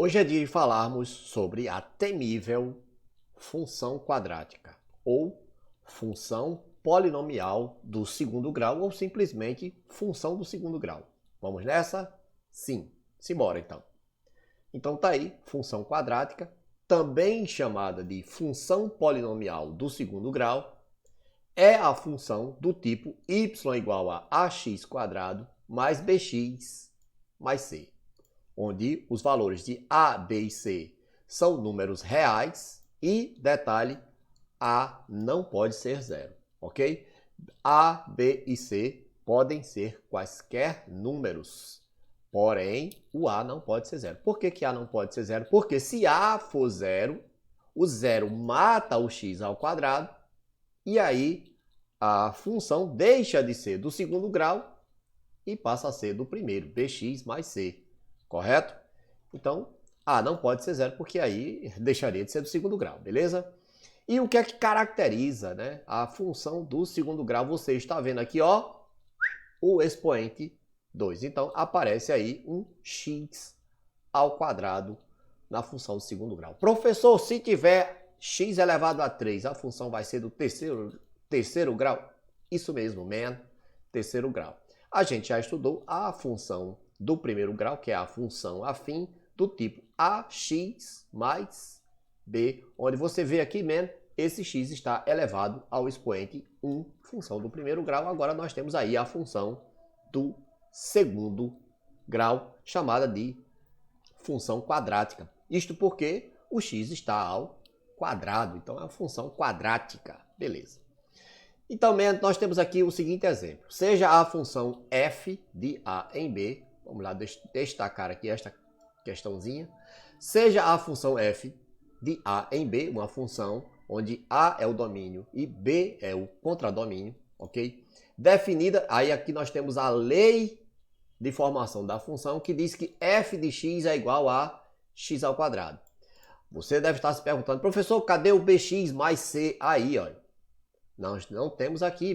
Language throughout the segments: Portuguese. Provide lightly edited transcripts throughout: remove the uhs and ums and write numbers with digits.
Hoje é dia de falarmos sobre a temível função quadrática ou função polinomial do segundo grau ou simplesmente função do segundo grau. Vamos nessa? Sim. Simbora então. Então tá aí, função quadrática, também chamada de função polinomial do segundo grau, é a função do tipo y igual a ax² mais bx mais c, onde os valores de a, b e c são números reais e, detalhe, a não pode ser zero, ok? A, b e c podem ser quaisquer números, porém o a não pode ser zero. Por que a não pode ser zero? Porque se a for zero, o zero mata o x² e aí a função deixa de ser do segundo grau e passa a ser do primeiro, bx mais c. Correto? Então, a não pode ser zero, porque aí deixaria de ser do segundo grau, beleza? E o que é que caracteriza, né, a função do segundo grau? Você está vendo aqui, ó, o expoente 2. Então, aparece aí um x² na função do segundo grau. Professor, se tiver x elevado a 3, a função vai ser do terceiro grau? Isso mesmo, terceiro grau. A gente já estudou a função do primeiro grau, que é a função afim do tipo ax mais b, onde você vê aqui, esse x está elevado ao expoente 1, função do primeiro grau. Agora nós temos aí a função do segundo grau, chamada de função quadrática. Isto porque o x está ao quadrado, então é uma função quadrática. Beleza. Então, nós temos aqui o seguinte exemplo. Seja a função f de a em b, vamos lá destacar aqui esta questãozinha. Seja a função f de a em b, uma função onde a é o domínio e b é o contradomínio, ok? Definida, aí aqui nós temos a lei de formação da função que diz que f de x é igual a x². Você deve estar se perguntando, professor, cadê o bx mais c aí, olha? Nós não temos aqui,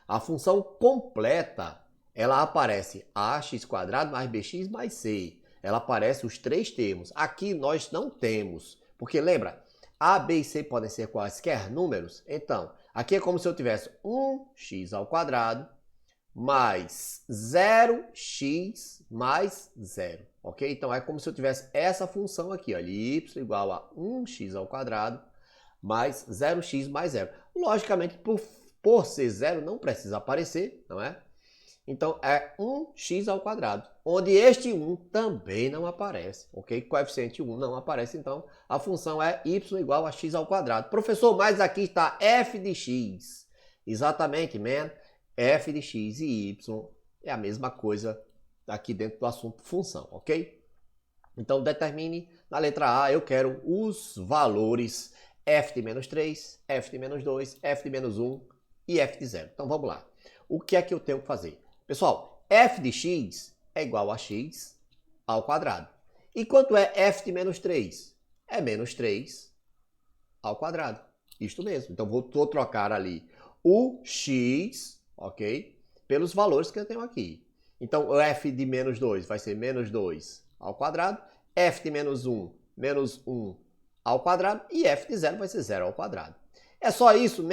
A função completa, ela aparece ax² mais bx mais c. Ela aparece os três termos. Aqui nós não temos, porque lembra, a, b e c podem ser quaisquer números. Então, aqui é como se eu tivesse 1x² mais 0x mais 0, ok? Então, é como se eu tivesse essa função aqui, olha, y igual a 1x² mais 0x mais 0. Logicamente, por ser 0, não precisa aparecer, não é? Então, é 1x², onde este 1 também não aparece, ok? Coeficiente 1 não aparece, então a função é y igual a x². Professor, mas aqui está f de x. Exatamente, f de x e y é a mesma coisa aqui dentro do assunto função, ok? Então, determine na letra A, eu quero os valores f de menos 3, f de menos 2, f de menos 1 e f de 0. Então, vamos lá. O que é que eu tenho que fazer? Pessoal, f de x é igual a x². E quanto é f de menos 3? É menos 3². Isto mesmo. Então, vou trocar ali o x, ok? Pelos valores que eu tenho aqui. Então, o f de menos 2 vai ser menos 2². F de menos 1, menos 1² e f de 0 vai ser 0². É só isso,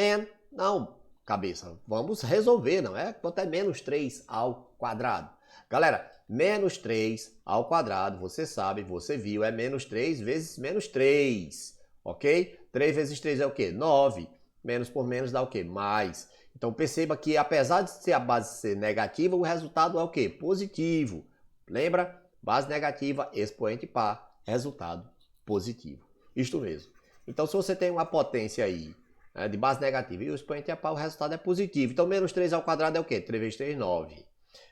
Não, cabeça. Vamos resolver, não é? Quanto é menos 3²? Galera, menos 3², você sabe, você viu, é menos 3 vezes menos 3, ok? 3 vezes 3 é o quê? 9. Menos por menos dá o quê? Mais. Então perceba que apesar de ser a base ser negativa, o resultado é o quê? Positivo. Lembra? Base negativa, expoente par, resultado positivo. Isto mesmo. Então, se você tem uma potência aí de base negativa e o expoente é par, o resultado é positivo. Então, menos 3² é o quê? 3 vezes 3, 9.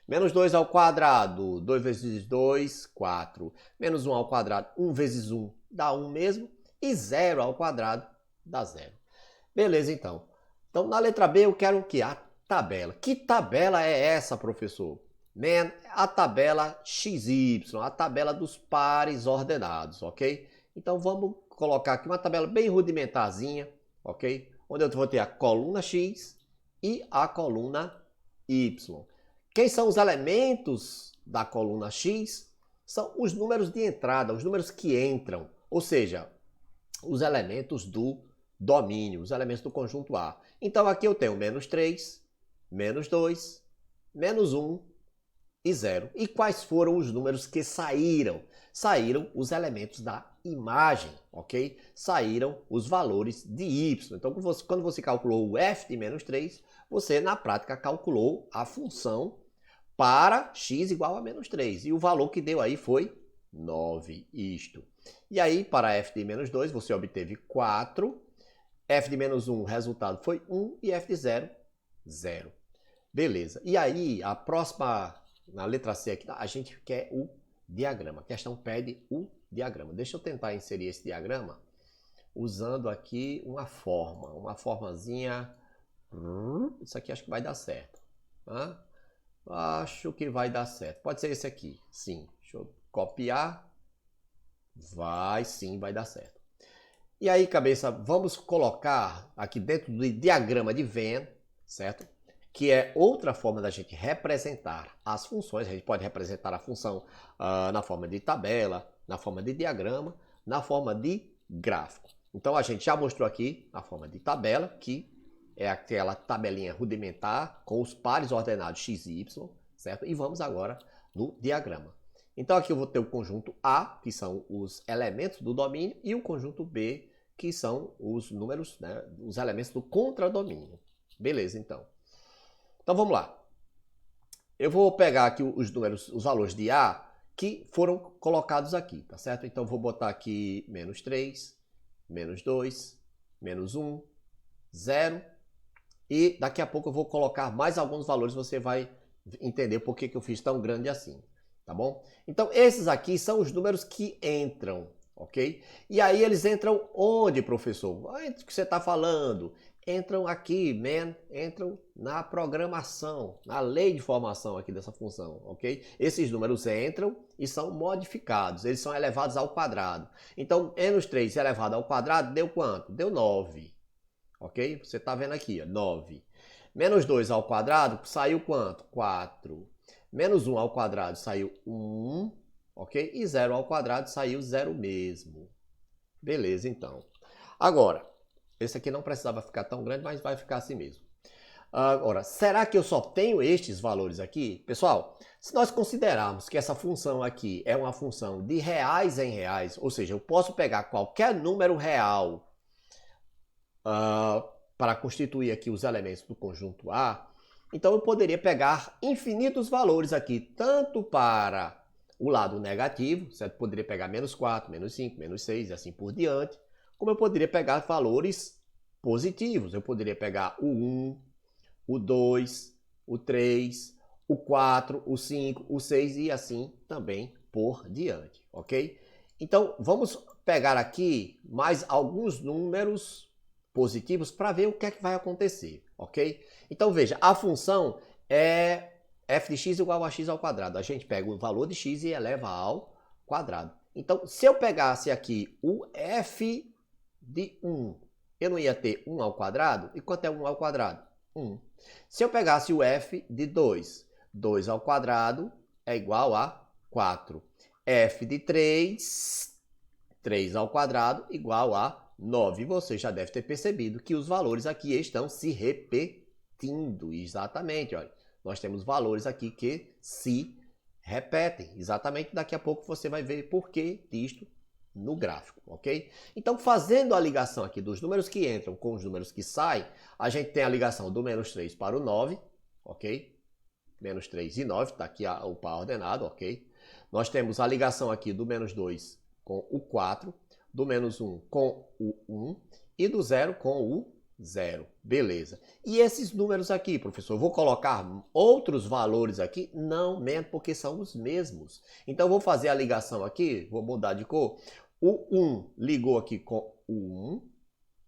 Menos 2², 2 vezes 2, 4. Menos 1², 1 vezes 1 dá 1 mesmo. E 0² dá 0. Beleza, então. Então, na letra B, eu quero o quê? A tabela. Que tabela é essa, professor? A tabela XY, a tabela dos pares ordenados, ok? Então vamos colocar aqui uma tabela bem rudimentarzinha, ok? Onde eu vou ter a coluna X e a coluna Y. Quem são os elementos da coluna X? são os números de entrada, os números que entram, ou seja, os elementos do domínio, os elementos do conjunto A. Então aqui eu tenho menos 3, menos 2, menos 1 e 0. E quais foram os números que saíram? Saíram os elementos da imagem, ok? Saíram os valores de y. Então, quando você calculou o f de menos 3, você, na prática, calculou a função para x igual a menos 3. E o valor que deu aí foi 9, isto. E aí, para f de menos 2, você obteve 4. F de menos 1, o resultado foi 1. E f de 0, 0. Beleza. E aí, a próxima, na letra C aqui, a gente quer o diagrama. A questão pede o diagrama. Deixa eu tentar inserir esse diagrama usando aqui uma formazinha. Isso aqui acho que vai dar certo. Acho que vai dar certo. Pode ser esse aqui. Sim. Deixa eu copiar. Sim, vai dar certo. E aí, cabeça, vamos colocar aqui dentro do diagrama de Venn, certo? Que é outra forma da gente representar as funções. A gente pode representar a função na forma de tabela, na forma de diagrama, na forma de gráfico. Então, a gente já mostrou aqui a forma de tabela, que é aquela tabelinha rudimentar com os pares ordenados x e y, certo? E vamos agora no diagrama. Então, aqui eu vou ter o conjunto A, que são os elementos do domínio, e o conjunto B, que são os números, né, os elementos do contradomínio. Beleza, então. Então, vamos lá. Eu vou pegar aqui os números, os valores de A que foram colocados aqui, tá certo? Então, vou botar aqui menos 3, menos 2, menos 1, 0. E daqui a pouco eu vou colocar mais alguns valores, você vai entender por que eu fiz tão grande assim, tá bom? Então, esses aqui são os números que entram, ok? E aí eles entram onde, professor? O que você está falando? Entram aqui, entram na programação, na lei de formação aqui dessa função, ok? Esses números entram e são modificados, eles são elevados ao quadrado. Então, menos 3 elevado ao quadrado deu quanto? Deu 9, ok? Você está vendo aqui, ó, 9. Menos 2 ao quadrado saiu quanto? 4. Menos 1 ao quadrado saiu 1, ok? E 0 ao quadrado saiu 0 mesmo. Beleza, então. Agora, esse aqui não precisava ficar tão grande, mas vai ficar assim mesmo. Agora, será que eu só tenho estes valores aqui? Pessoal, se nós considerarmos que essa função aqui é uma função de reais em reais, ou seja, eu posso pegar qualquer número real para constituir aqui os elementos do conjunto A, então eu poderia pegar infinitos valores aqui, tanto para o lado negativo, certo? Poderia pegar menos 4, menos 5, menos 6 e assim por diante, como eu poderia pegar valores positivos. Eu poderia pegar o 1, o 2, o 3, o 4, o 5, o 6 e assim também por diante, ok? Então, vamos pegar aqui mais alguns números positivos para ver o que é que vai acontecer, ok? Então, veja, a função é f de x igual a x ao quadrado. A gente pega o valor de x e eleva ao quadrado. Então, se eu pegasse aqui o f de 1, eu não ia ter 1 ao quadrado? E quanto é 1 ao quadrado? 1. Se eu pegasse o f de 2, 2 ao quadrado é igual a 4. F de 3, 3 ao quadrado igual a 9. Você já deve ter percebido que os valores aqui estão se repetindo. Exatamente, olha. Nós temos valores aqui que se repetem. Exatamente, daqui a pouco você vai ver por que disto no gráfico, ok? Então, fazendo a ligação aqui dos números que entram com os números que saem, a gente tem a ligação do menos 3 para o 9, ok? Menos 3 e 9, está aqui o par ordenado, ok? Nós temos a ligação aqui do menos 2 com o 4, do menos 1 com o 1 e do 0 com o 0. Beleza. E esses números aqui, professor, eu vou colocar outros valores aqui? Não, mesmo, porque são os mesmos. Então, eu vou fazer a ligação aqui, vou mudar de cor. O 1 ligou aqui com o 1.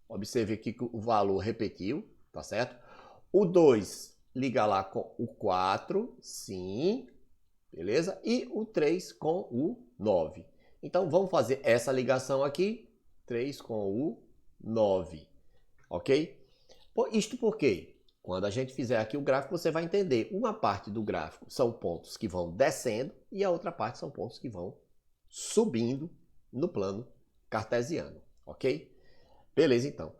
Observe aqui que o valor repetiu, tá certo? O 2 liga lá com o 4, sim, beleza? E o 3 com o 9. Então, vamos fazer essa ligação aqui, 3 com o 9, ok? Isto por quê? Quando a gente fizer aqui o gráfico, você vai entender. Uma parte do gráfico são pontos que vão descendo e a outra parte são pontos que vão subindo no plano cartesiano, ok? Beleza, então.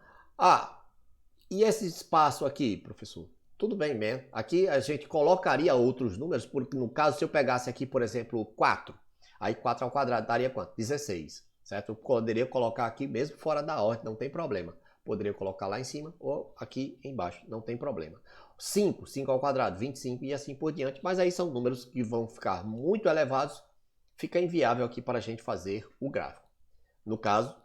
E esse espaço aqui, professor? Tudo bem, né? Aqui a gente colocaria outros números, porque no caso, se eu pegasse aqui, por exemplo, 4, aí 4 ao quadrado daria quanto? 16, certo? Eu poderia colocar aqui mesmo fora da ordem, não tem problema. Poderia colocar lá em cima ou aqui embaixo, não tem problema. 5 ao quadrado, 25 e assim por diante, mas aí são números que vão ficar muito elevados, fica inviável aqui para a gente fazer o gráfico. No caso,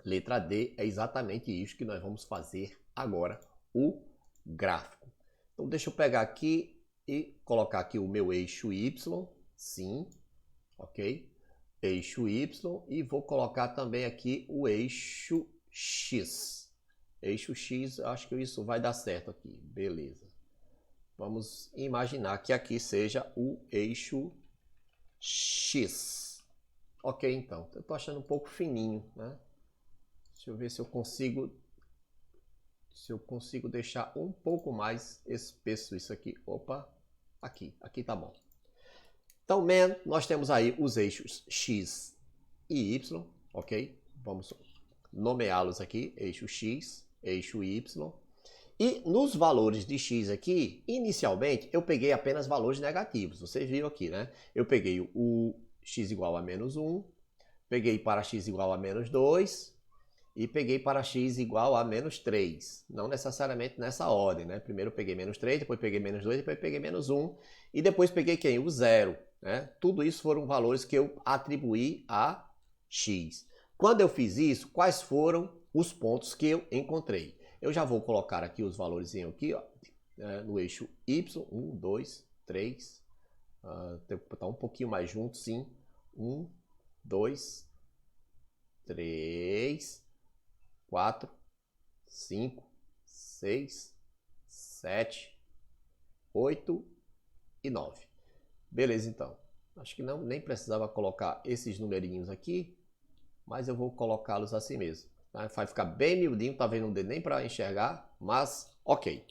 letra D é exatamente isso que nós vamos fazer agora, o gráfico. Então deixa eu pegar aqui e colocar aqui o meu eixo Y, sim, ok? Eixo Y e vou colocar também aqui o eixo X. Eixo X, acho que isso vai dar certo aqui, beleza. Vamos imaginar que aqui seja o eixo X. Ok, então, eu tô achando um pouco fininho, né? Deixa eu ver se eu consigo deixar um pouco mais espesso isso aqui. Opa, aqui tá bom. Então, nós temos aí os eixos X e Y, ok? Vamos nomeá-los aqui, eixo X, eixo Y. E nos valores de X aqui, inicialmente, eu peguei apenas valores negativos. Vocês viram aqui, né? Eu peguei o X igual a menos 1, peguei para X igual a menos 2, e peguei para x igual a menos 3. Não necessariamente nessa ordem, né? Primeiro eu peguei menos 3, depois peguei menos 2, depois peguei menos 1. E depois peguei quem? O 0. Né? Tudo isso foram valores que eu atribuí a x. Quando eu fiz isso, quais foram os pontos que eu encontrei? Eu já vou colocar aqui os valores aqui, ó, no eixo y. 1, 2, 3. Tem que botar um pouquinho mais junto, sim. 1, 2, 3... 4, 5, 6, 7, 8 e 9. Beleza, então. Acho que nem precisava colocar esses numerinhos aqui, mas eu vou colocá-los assim mesmo. Tá? Vai ficar bem miudinho, talvez não dê nem para enxergar, mas ok.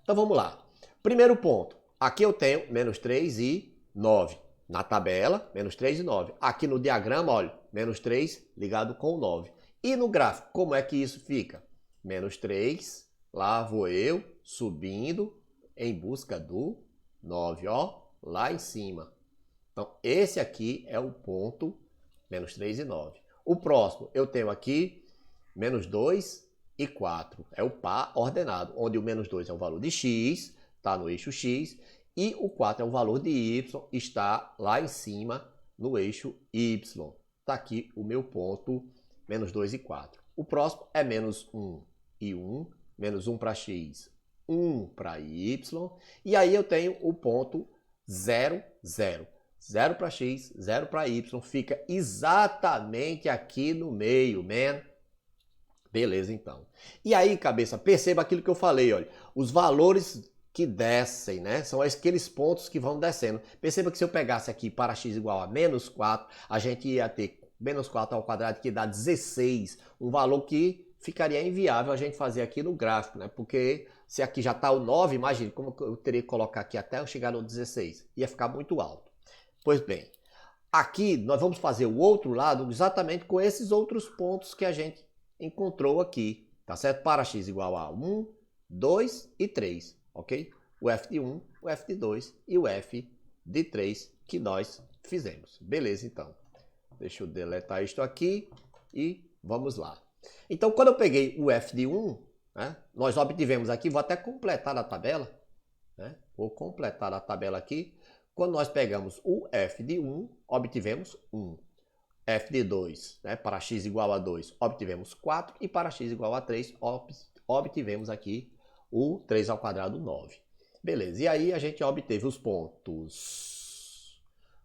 Então vamos lá. Primeiro ponto. Aqui eu tenho menos 3 e 9. Na tabela, menos 3 e 9. Aqui no diagrama, olha, menos 3 ligado com o 9. E no gráfico, como é que isso fica? Menos 3, lá vou eu subindo em busca do 9, ó, lá em cima. Então, esse aqui é o ponto menos 3 e 9. O próximo, eu tenho aqui menos 2 e 4. É o par ordenado, onde o menos 2 é o valor de x, está no eixo x, e o 4 é o valor de y, está lá em cima no eixo y. Está aqui o meu ponto menos 2 e 4. O próximo é menos 1 e 1, menos 1 para x, 1 para y, e aí eu tenho o ponto 0, 0. 0 para x, 0 para y, fica exatamente aqui no meio, man. Beleza, então. E aí, cabeça, perceba aquilo que eu falei, olha, os valores que descem, né, são aqueles pontos que vão descendo. Perceba que se eu pegasse aqui para x igual a menos 4, a gente ia ter menos 4 ao quadrado, que dá 16, um valor que ficaria inviável a gente fazer aqui no gráfico, né? Porque se aqui já está o 9, imagine como eu teria que colocar aqui até eu chegar no 16. Ia ficar muito alto. Pois bem, aqui nós vamos fazer o outro lado exatamente com esses outros pontos que a gente encontrou aqui, tá certo? Para x igual a 1, 2 e 3, ok? O f de 1, o f de 2 e o f de 3 que nós fizemos. Beleza, então. Deixa eu deletar isto aqui e vamos lá. Então, quando eu peguei o f de 1, né, nós obtivemos aqui, vou até completar a tabela, né, vou completar a tabela aqui. Quando nós pegamos o f de 1, obtivemos 1. F de 2, né, para x igual a 2, obtivemos 4. E para x igual a 3, obtivemos aqui o 3 ao quadrado, 9. Beleza, e aí a gente obteve os pontos.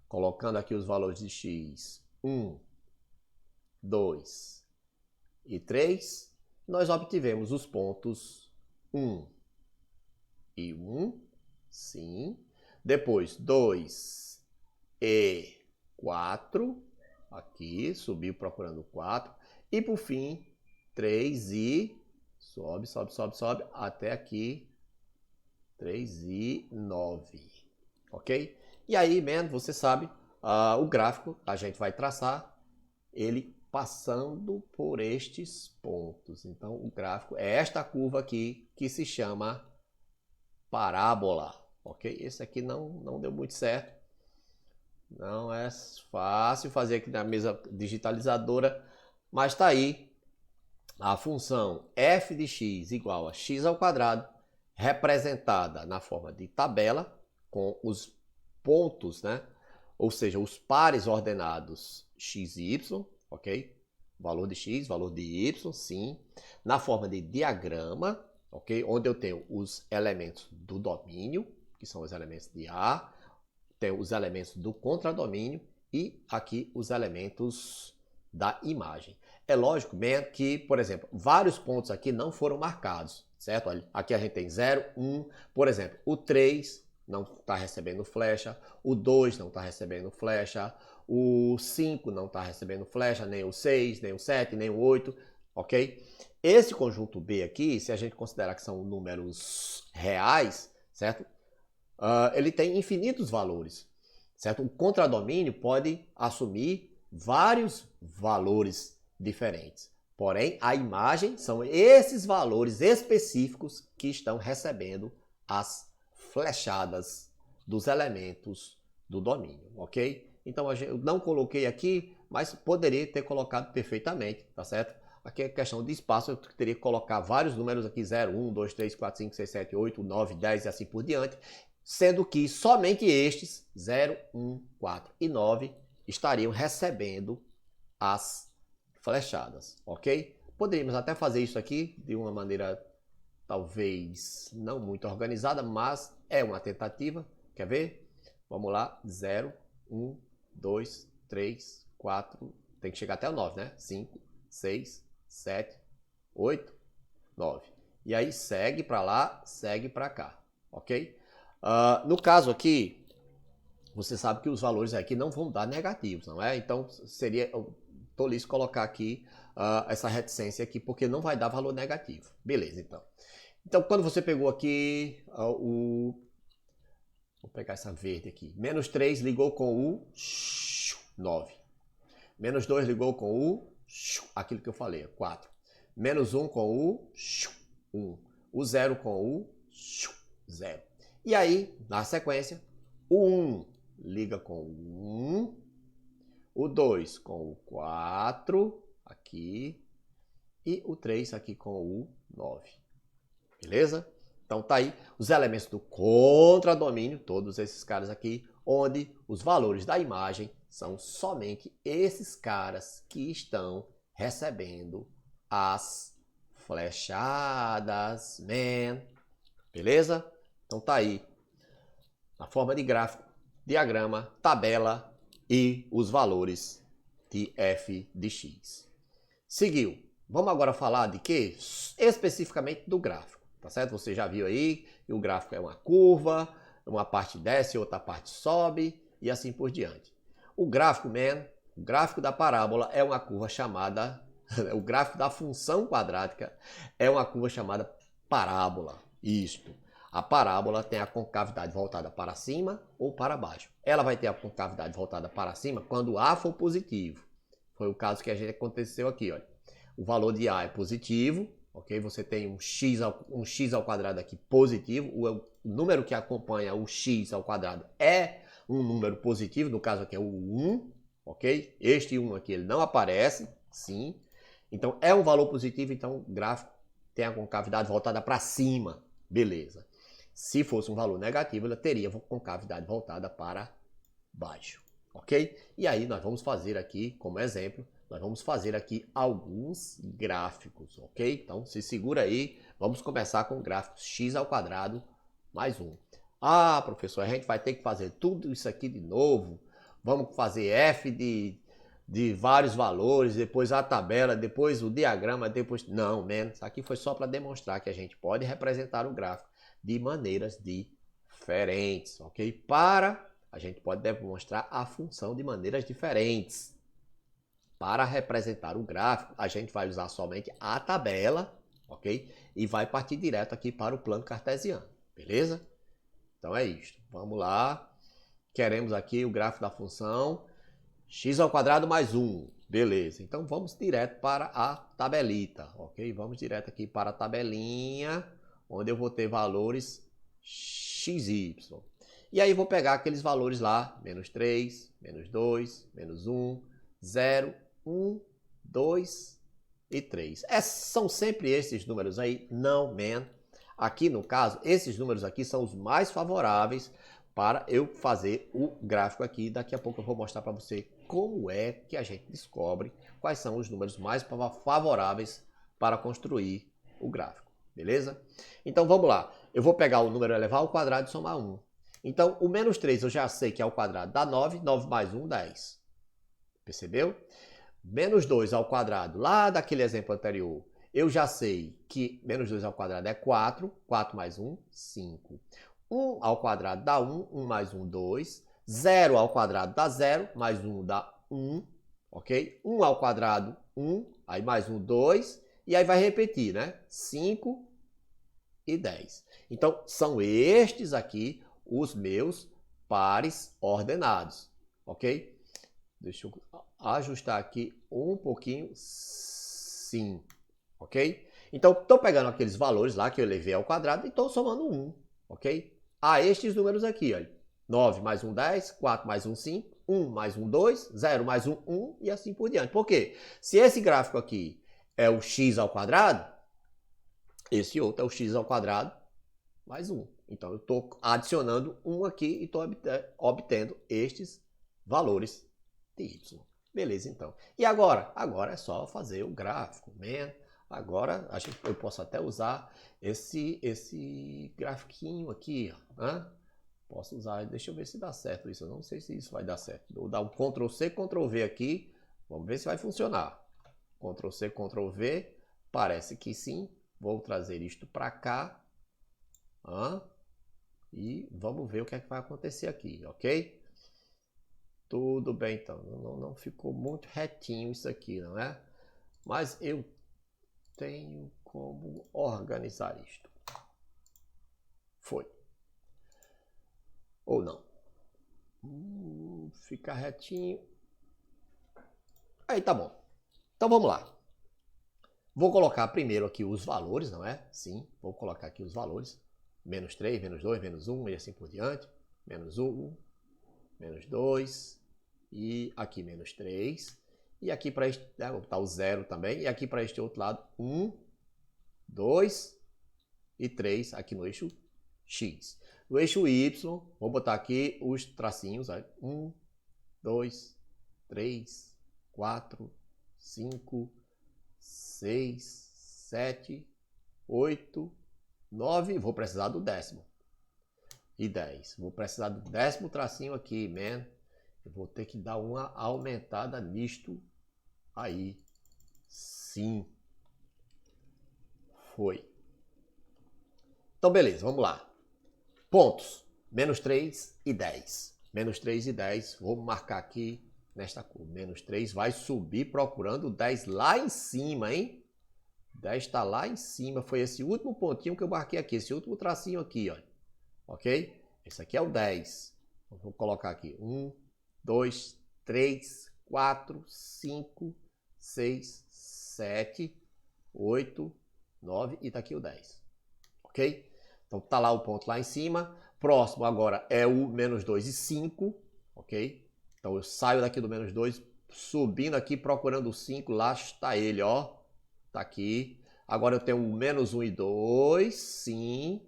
Colocando aqui os valores de x. 1, 2 e 3, nós obtivemos os pontos 1 e 1, sim. Depois 2 e 4, aqui, subiu procurando 4. E por fim, 3 e sobe, até aqui 3 e 9. Ok? E aí, man, você sabe, o gráfico a gente vai traçar ele passando por estes pontos. Então, o gráfico é esta curva aqui que se chama parábola. Ok? Esse aqui não deu muito certo. Não é fácil fazer aqui na mesa digitalizadora, mas está aí a função f de x igual a x ao quadrado, representada na forma de tabela, com os pontos, né? Ou seja, os pares ordenados x e y, ok? Valor de x, valor de y, sim. Na forma de diagrama, ok? Onde eu tenho os elementos do domínio, que são os elementos de A, tenho os elementos do contradomínio e aqui os elementos da imagem. É lógico, bem, que, por exemplo, vários pontos aqui não foram marcados, certo? Olha, aqui a gente tem 0, 1, por exemplo, o 3 não está recebendo flecha, o 2 não está recebendo flecha, o 5 não está recebendo flecha, nem o 6, nem o 7, nem o 8, ok? Esse conjunto B aqui, se a gente considerar que são números reais, certo? Ele tem infinitos valores, certo? O contradomínio pode assumir vários valores diferentes. Porém, a imagem são esses valores específicos que estão recebendo as flechadas dos elementos do domínio, ok? Então, eu não coloquei aqui, mas poderia ter colocado perfeitamente, tá certo? Aqui é questão de espaço, eu teria que colocar vários números aqui, 0, 1, 2, 3, 4, 5, 6, 7, 8, 9, 10 e assim por diante, sendo que somente estes, 0, 1, 4 e 9, estariam recebendo as flechadas, ok? Poderíamos até fazer isso aqui de uma maneira talvez não muito organizada, mas é uma tentativa. Quer ver? Vamos lá, 0, 1, 2, 3, 4, tem que chegar até o 9, né? 5, 6, 7, 8, 9. E aí segue para lá, segue para cá, ok? No caso aqui, você sabe que os valores aqui não vão dar negativos, não é? Então seria tolice colocar aqui essa reticência aqui, porque não vai dar valor negativo. Beleza, então. Então, quando você pegou aqui vou pegar essa verde aqui. Menos 3 ligou com o 9. Menos 2 ligou com o aquilo que eu falei, 4. Menos 1 com o 1. O 0 com o 0. E aí, na sequência, o 1 liga com o 1. O 2 com o 4, aqui. E o 3 aqui com o 9. Beleza? Então tá aí os elementos do contradomínio, todos esses caras aqui, onde os valores da imagem são somente esses caras que estão recebendo as flechadas, man. Beleza? Então tá aí na forma de gráfico, diagrama, tabela e os valores de f de x. Seguiu. Vamos agora falar de quê? Especificamente do gráfico. Tá certo? Você já viu aí que o gráfico é uma curva, uma parte desce, outra parte sobe e assim por diante. O gráfico, o gráfico da parábola é uma curva chamada, o gráfico da função quadrática é uma curva chamada parábola. Isto. A parábola tem a concavidade voltada para cima ou para baixo. Ela vai ter a concavidade voltada para cima quando A for positivo. Foi o caso que a gente aconteceu aqui, olha. O valor de A é positivo, ok? Você tem um x ao quadrado aqui positivo. O número que acompanha o x ao quadrado é um número positivo, no caso aqui é o 1, ok? Este 1 aqui ele não aparece, sim. Então é um valor positivo, então o gráfico tem a concavidade voltada para cima, beleza. Se fosse um valor negativo, ele teria concavidade voltada para baixo, ok? E aí nós vamos fazer aqui, como exemplo, nós vamos fazer aqui alguns gráficos, ok? Então se segura aí, vamos começar com o gráfico x ao quadrado mais 1. Ah, professor, a gente vai ter que fazer tudo isso aqui de novo. Vamos fazer f de vários valores, depois a tabela, depois o diagrama, depois... Não, isso aqui foi só para demonstrar que a gente pode representar o gráfico de maneiras diferentes, ok? A gente pode demonstrar a função de maneiras diferentes. Para representar o gráfico, a gente vai usar somente a tabela, ok? E vai partir direto aqui para o plano cartesiano, beleza? Então é isto. Vamos lá. Queremos aqui o gráfico da função x² mais 1. Beleza. Então vamos direto para a tabelita, ok? Vamos direto aqui para a tabelinha, onde eu vou ter valores xy. E aí vou pegar aqueles valores lá, menos 3, menos 2, menos 1, 0, 1, 2 e 3. São sempre esses números aí? Não, man. Aqui no caso, esses números aqui são os mais favoráveis para eu fazer o gráfico aqui. Daqui a pouco eu vou mostrar para você como é que a gente descobre quais são os números mais favoráveis para construir o gráfico, beleza? Então vamos lá. Eu vou pegar o número elevado ao quadrado e somar 1. Então o menos 3 eu já sei que é ao quadrado dá 9, 9 mais 1, 10. Percebeu? Menos 2 ao quadrado, lá daquele exemplo anterior, eu já sei que menos 2 ao quadrado é 4, 4 mais 1, 5. 1 ao quadrado dá 1, 1 mais 1, 2. 0 ao quadrado dá 0, mais 1 dá 1, ok? 1 ao quadrado, 1, aí mais 1, 2, e aí vai repetir, né? 5 e 10. Então, são estes aqui os meus pares ordenados, ok? Deixa eu ajustar aqui um pouquinho, sim, ok? Então, estou pegando aqueles valores lá que eu elevei ao quadrado e estou somando 1, ok? A estes números aqui, olha. 9 mais 1, 10, 4 mais 1, 5, 1 mais 1, 2, 0 mais 1, 1 e assim por diante. Por quê? Se esse gráfico aqui é o x ao quadrado, esse outro é o x ao quadrado mais 1. Então, eu estou adicionando 1 aqui e estou obtendo estes valores de y. Beleza, então. E agora? Agora é só fazer o gráfico, né? Agora eu posso até usar esse grafiquinho aqui, ó, né? Posso usar, deixa eu ver se dá certo isso. Eu não sei se isso vai dar certo. Vou dar um Ctrl C, Ctrl V aqui. Vamos ver se vai funcionar. Ctrl C, Ctrl V. Parece que sim. Vou trazer isto para cá. E vamos ver o que é que vai acontecer aqui, ok? Tudo bem, então. Não ficou muito retinho isso aqui, não é? Mas eu tenho como organizar isto. Foi. Ou não. Fica retinho. Aí tá bom. Então vamos lá. Vou colocar primeiro aqui os valores, não é? Sim, vou colocar aqui os valores. Menos 3, menos 2, menos 1 e assim por diante. Menos 1, menos 2 e aqui menos 3. E aqui para este, vou botar o 0 também. E aqui para este outro lado, 1, 2 e 3 aqui no eixo X. No eixo Y, vou botar aqui os tracinhos. 1, 2, 3, 4, 5, 6, 7, 8, 9. Vou precisar do décimo. E 10. Vou precisar do décimo tracinho aqui, man. Eu vou ter que dar uma aumentada nisto aí. Sim. Foi. Então, beleza, vamos lá. Pontos. Menos 3 e 10. Menos 3 e 10. Vou marcar aqui nesta cor. Menos 3 vai subir procurando o 10 lá em cima, hein? 10 está lá em cima. Foi esse último pontinho que eu marquei aqui. Esse último tracinho aqui, ó. Ok? Esse aqui é o 10. Vou colocar aqui. 1, 2, 3, 4, 5, 6, 7, 8, 9 e tá aqui o 10. Ok? Então tá lá o ponto lá em cima. Próximo agora é o menos 2 e 5. Ok? Então eu saio daqui do menos 2, subindo aqui, procurando o 5. Lá está ele, ó. Tá aqui. Agora eu tenho o menos 1 e 2. Sim.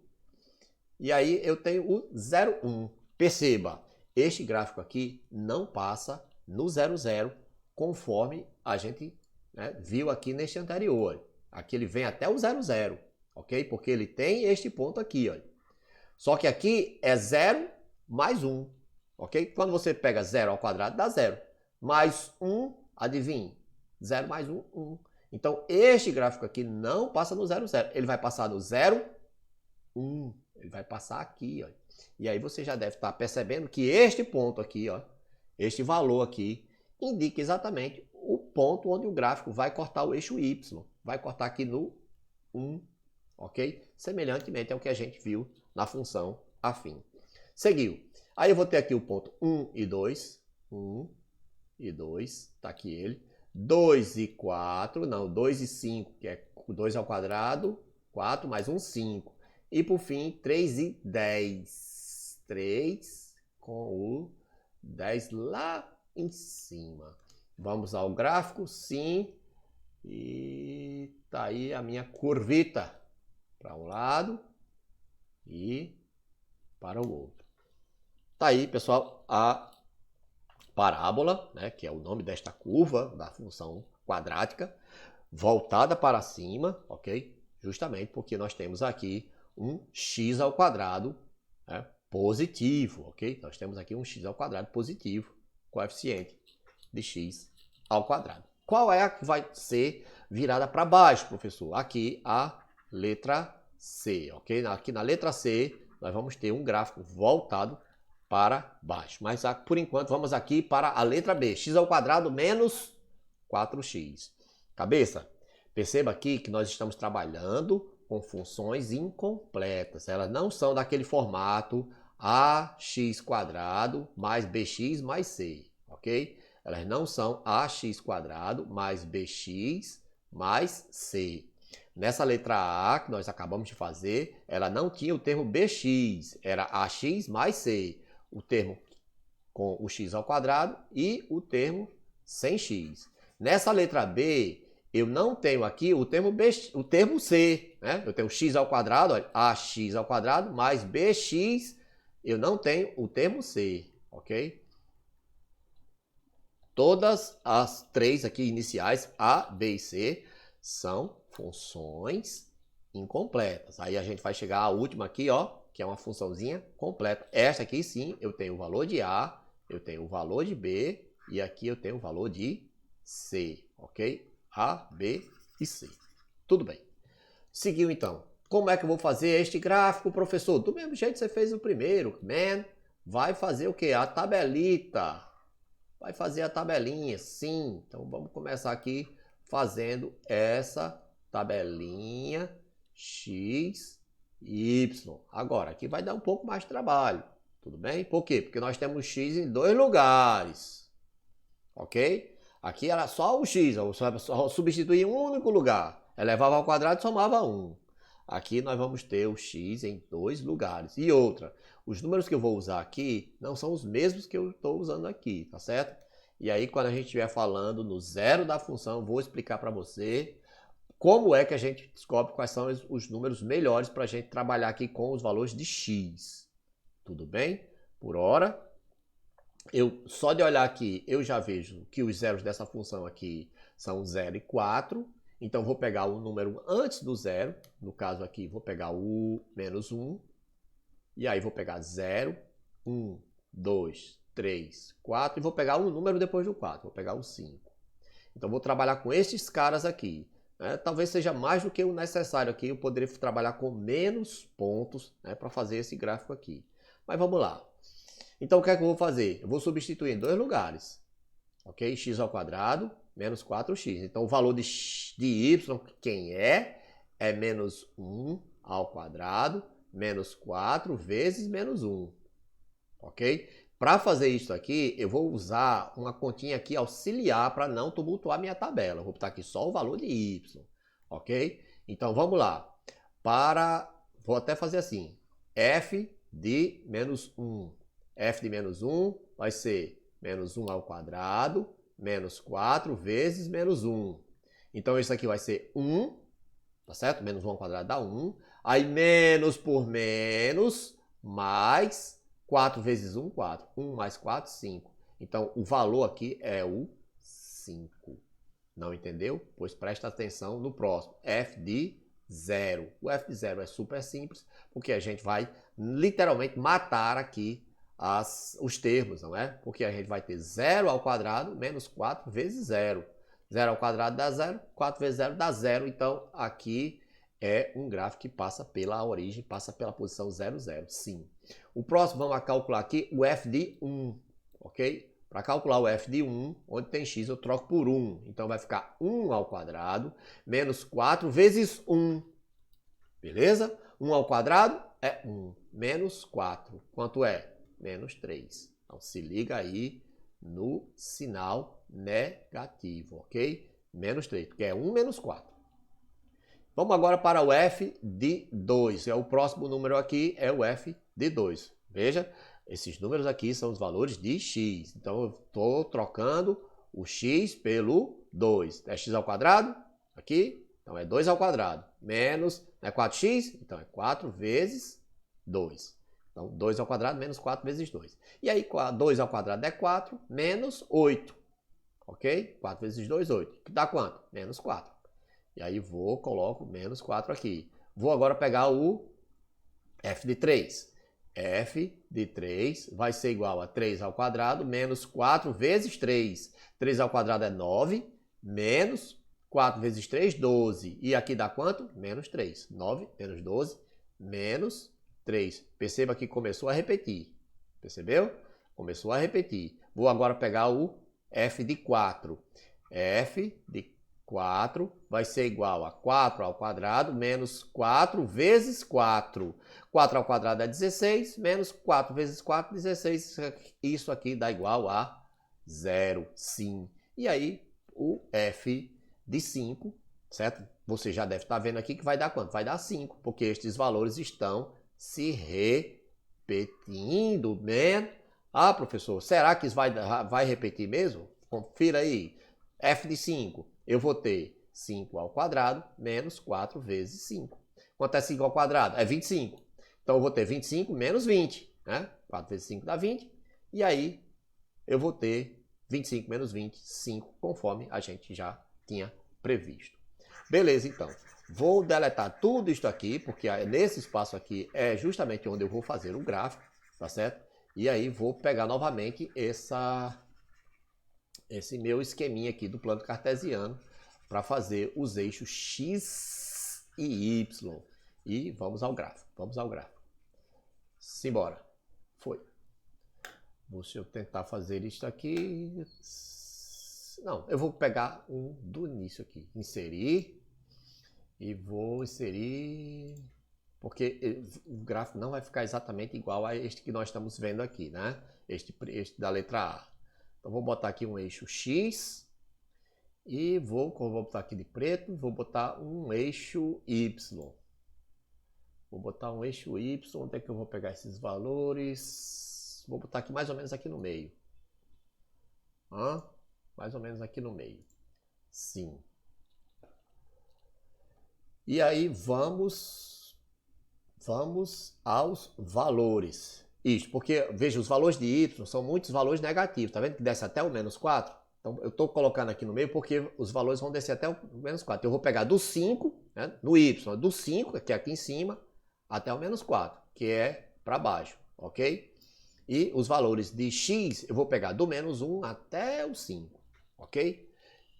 E aí eu tenho o 0, 1. Perceba, este gráfico aqui não passa no 0, 0, conforme a gente, né, viu aqui neste anterior. Aqui ele vem até o 0, 0, ok? Porque ele tem este ponto aqui, ó. Só que aqui é 0 mais 1, ok? Quando você pega 0 ao quadrado, dá 0. Mais 1, adivinhe? 0 mais 1, 1. Então, este gráfico aqui não passa no 0, 0. Ele vai passar no 0, 1. Ele vai passar aqui, ó. E aí você já deve estar percebendo que este ponto aqui, ó, este valor aqui, indica exatamente o ponto onde o gráfico vai cortar o eixo Y. Vai cortar aqui no 1, ok? Semelhantemente ao que a gente viu na função afim. Seguiu. Aí eu vou ter aqui o ponto 1 e 2. 1 e 2, tá aqui ele. 2 e 4, não, 2 e 5, que é 2 ao quadrado, 4 mais 1, 5. E por fim, 3 e 10. 3 com o 10 lá em cima. Vamos ao gráfico, sim. E tá aí a minha curvita para um lado e para o outro. Tá aí, pessoal, a parábola, né, que é o nome desta curva da função quadrática, voltada para cima, ok? Justamente porque nós temos aqui um x ao quadrado, né, positivo, ok? Nós temos aqui um x ao quadrado positivo, coeficiente de x ao quadrado. Qual é a que vai ser virada para baixo, professor? Aqui a letra C, ok? Aqui na letra C nós vamos ter um gráfico voltado para baixo. Mas por enquanto vamos aqui para a letra B, x ao quadrado menos 4x. Cabeça, perceba aqui que nós estamos trabalhando com funções incompletas. Elas não são daquele formato ax quadrado mais bx mais c, ok? Elas não são ax quadrado mais bx mais c. Nessa letra A que nós acabamos de fazer, ela não tinha o termo bx, era ax mais c. O termo com o x ao quadrado e o termo sem x. Nessa letra B, eu não tenho aqui o termo c, né? Eu tenho x ao quadrado, olha, ax ao quadrado mais bx, eu não tenho o termo c, ok? Todas as três aqui iniciais, A, B e C, são funções incompletas. Aí a gente vai chegar à última aqui, ó, que é uma funçãozinha completa. Esta aqui sim, eu tenho o valor de A, eu tenho o valor de B e aqui eu tenho o valor de C, ok? A, B e C. Tudo bem. Seguiu então. Como é que eu vou fazer este gráfico, professor? Do mesmo jeito que você fez o primeiro, man. Vai fazer o quê? A tabelita. Vai fazer a tabelinha, sim. Então vamos começar aqui fazendo essa tabelinha x, y. Agora, aqui vai dar um pouco mais de trabalho, tudo bem? Por quê? Porque nós temos x em dois lugares, ok? Aqui era só o x, só substituir em um único lugar. Elevava ao quadrado e somava 1. Aqui nós vamos ter o x em dois lugares. E outra, os números que eu vou usar aqui não são os mesmos que eu estou usando aqui, tá certo? E aí, quando a gente estiver falando no zero da função, eu vou explicar para você como é que a gente descobre quais são os números melhores para a gente trabalhar aqui com os valores de x. Tudo bem? Por hora, só de olhar aqui, eu já vejo que os zeros dessa função aqui são 0 e 4. Então, vou pegar o número antes do zero. No caso aqui, vou pegar o menos 1. E aí, vou pegar 0, 1, 2, 3, 4. E vou pegar um número depois do 4. Vou pegar o 5. Então, vou trabalhar com estes caras aqui. Né? Talvez seja mais do que o necessário aqui. Eu poderia trabalhar com menos pontos, né, para fazer esse gráfico aqui. Mas vamos lá. Então, o que é que eu vou fazer? Eu vou substituir em dois lugares. Ok? X ao quadrado menos 4x. Então, o valor de y, quem é? É menos 1 ao quadrado menos 4 vezes menos 1. Ok? Para fazer isso aqui, eu vou usar uma continha aqui auxiliar para não tumultuar minha tabela. Eu vou botar aqui só o valor de y. Ok? Então, vamos lá. Vou até fazer assim. F de menos 1. F de menos 1 vai ser menos 1 ao quadrado menos 4 vezes menos 1. Então, isso aqui vai ser 1, tá certo? Menos 1 ao quadrado dá 1. Aí, menos por menos, mais 4 vezes 1, 4. 1 mais 4, 5. Então, o valor aqui é o 5. Não entendeu? Pois presta atenção no próximo. F de 0. O F de 0 é super simples, porque a gente vai literalmente matar aqui os termos, não é? Porque a gente vai ter 0 ao quadrado menos 4 vezes 0. 0 ao quadrado dá 0, 4 vezes 0 dá 0. Então, aqui é um gráfico que passa pela origem, passa pela posição 0, 0, sim. O próximo, vamos calcular aqui o f de 1, ok? Para calcular o f de 1, onde tem x, eu troco por 1. Então, vai ficar 1 ao quadrado menos 4 vezes 1. Beleza? 1 ao quadrado é 1. menos 4. Quanto é? Menos 3. Então, se liga aí no sinal negativo, ok? Menos 3, porque é 1 menos 4. Vamos agora para o f de 2. O próximo número aqui é o f de 2. Veja, esses números aqui são os valores de x. Então, eu estou trocando o x pelo 2. É x ao quadrado? Aqui. Então, é 2 ao quadrado. Menos, não é 4x? Então, é 4 vezes 2. Então, 2 ao quadrado menos 4 vezes 2. E aí, 2 ao quadrado é 4, menos 8. Ok? 4 vezes 2, 8. Que dá quanto? Menos 4. E aí, coloco menos 4 aqui. Vou agora pegar o f de 3. F de 3 vai ser igual a 3 ao quadrado menos 4 vezes 3. 3 ao quadrado é 9, menos 4 vezes 3, 12. E aqui dá quanto? Menos 3. 9 menos 12, menos 3. Perceba que começou a repetir. Percebeu? Começou a repetir. Vou agora pegar o f de 4. F de 4 vai ser igual a 4 ao quadrado menos 4 vezes 4. 4 ao quadrado é 16, menos 4 vezes 4, 16. Isso aqui dá igual a 0, sim. E aí, o f de 5, certo? Você já deve estar vendo aqui que vai dar quanto? Vai dar 5, porque estes valores estão se repetindo, né? Ah, professor, será que isso vai repetir mesmo? Confira aí. F de 5, eu vou ter 5 ao quadrado menos 4 vezes 5. Quanto é 5 ao quadrado? É 25. Então, eu vou ter 25 menos 20. Né? 4 vezes 5 dá 20. E aí, eu vou ter 25 menos 20, 5, conforme a gente já tinha previsto. Beleza, então. Vou deletar tudo isso aqui, porque nesse espaço aqui é justamente onde eu vou fazer o gráfico, tá certo? E aí, vou pegar novamente esse meu esqueminha aqui do plano cartesiano para fazer os eixos x e y. E vamos ao gráfico. Vamos ao gráfico. Simbora. Foi. Deixa eu tentar fazer isso aqui. Não, eu vou pegar um do início aqui. Inserir. E vou inserir... Porque o gráfico não vai ficar exatamente igual a este que nós estamos vendo aqui, né? Este da letra A. Então, vou botar aqui um eixo X e vou botar aqui de preto, vou botar um eixo Y. Vou botar um eixo Y, onde é que eu vou pegar esses valores? Vou botar aqui mais ou menos aqui no meio. Mais ou menos aqui no meio. Sim. E aí vamos aos valores. Isso, porque, veja, os valores de y são muitos valores negativos. Tá vendo que desce até o menos 4? Então, eu estou colocando aqui no meio porque os valores vão descer até o menos 4. Eu vou pegar do 5, né, no y, do 5, que é aqui em cima, até o menos 4, que é para baixo, ok? E os valores de x, eu vou pegar do menos 1 até o 5, ok?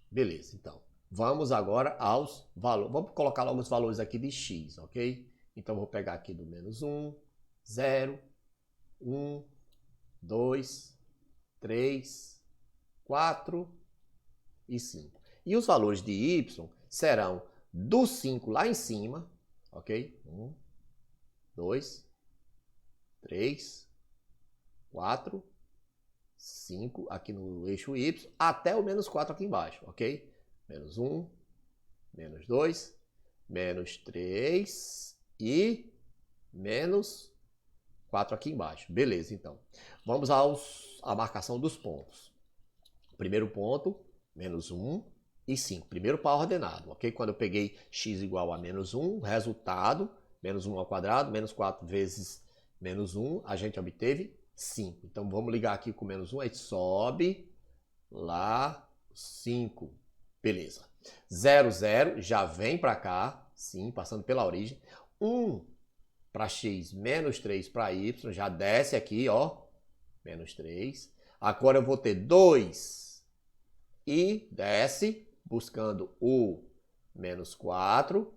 Beleza, então. Vamos agora aos valores. Vamos colocar logo os valores aqui de x, ok? Então, eu vou pegar aqui do menos 1, 0, 1, 2, 3, 4 e 5. E os valores de y serão do 5 lá em cima, ok? 1, 2, 3, 4, 5 aqui no eixo y, até o menos 4 aqui embaixo, ok? Menos 1, menos 2, menos 3 e menos 4 aqui embaixo. Beleza, então. Vamos à marcação dos pontos. Primeiro ponto, menos 1 e 5. Primeiro par ordenado, ok? Quando eu peguei x igual a menos 1, resultado, menos 1 ao quadrado, menos 4 vezes menos 1, a gente obteve 5. Então, vamos ligar aqui com menos 1, aí sobe lá 5. Beleza. 0, 0, já vem para cá, sim, passando pela origem. 1 para x, menos 3 para y, já desce aqui, ó, menos 3. Agora eu vou ter 2 e desce, buscando o menos 4.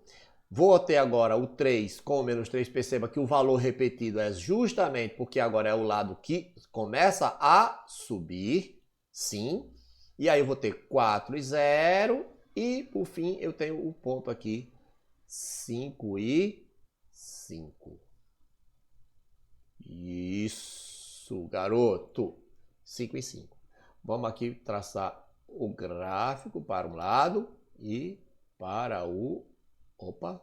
Vou ter agora o 3 com o menos 3. Perceba que o valor repetido é justamente porque agora é o lado que começa a subir, sim. E aí eu vou ter 4 e 0. E, por fim, eu tenho o ponto aqui, 5 e 5. Isso, garoto. 5 em 5. Vamos aqui traçar o gráfico para um lado e para o... Opa,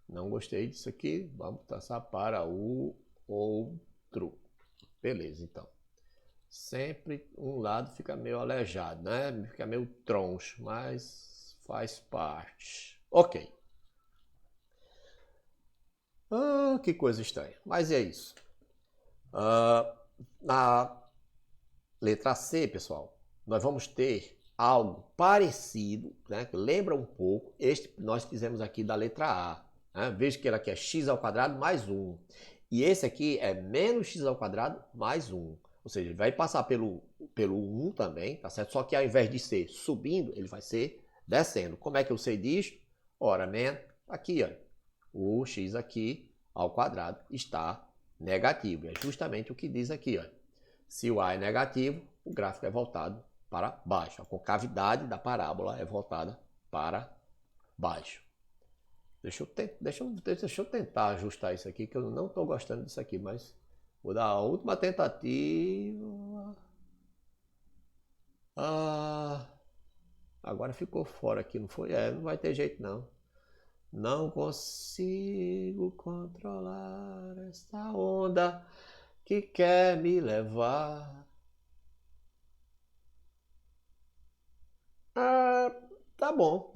não gostei disso aqui. Vamos traçar para o outro. Beleza, então. Sempre um lado fica meio aleijado, né? Fica meio troncho, mas faz parte. Ok. Que coisa estranha. Mas é isso. Na letra C, pessoal, nós vamos ter algo parecido, né? Lembra um pouco, este nós fizemos aqui da letra A. Né? Veja que ela aqui é x ao quadrado mais 1. E esse aqui é menos x ao quadrado mais 1. Ou seja, ele vai passar pelo 1 também, tá certo? Só que ao invés de ser subindo, ele vai ser descendo. Como é que eu sei disso? Ora, aqui, ó, o x aqui ao quadrado está negativo. É justamente o que diz aqui, ó. Se o A é negativo, o gráfico é voltado para baixo. A concavidade da parábola é voltada para baixo. Deixa eu tentar ajustar isso aqui, que eu não estou gostando disso aqui, mas vou dar a última tentativa. Agora ficou fora aqui, não foi? Não vai ter jeito não. Não consigo controlar essa onda que quer me levar. Tá bom.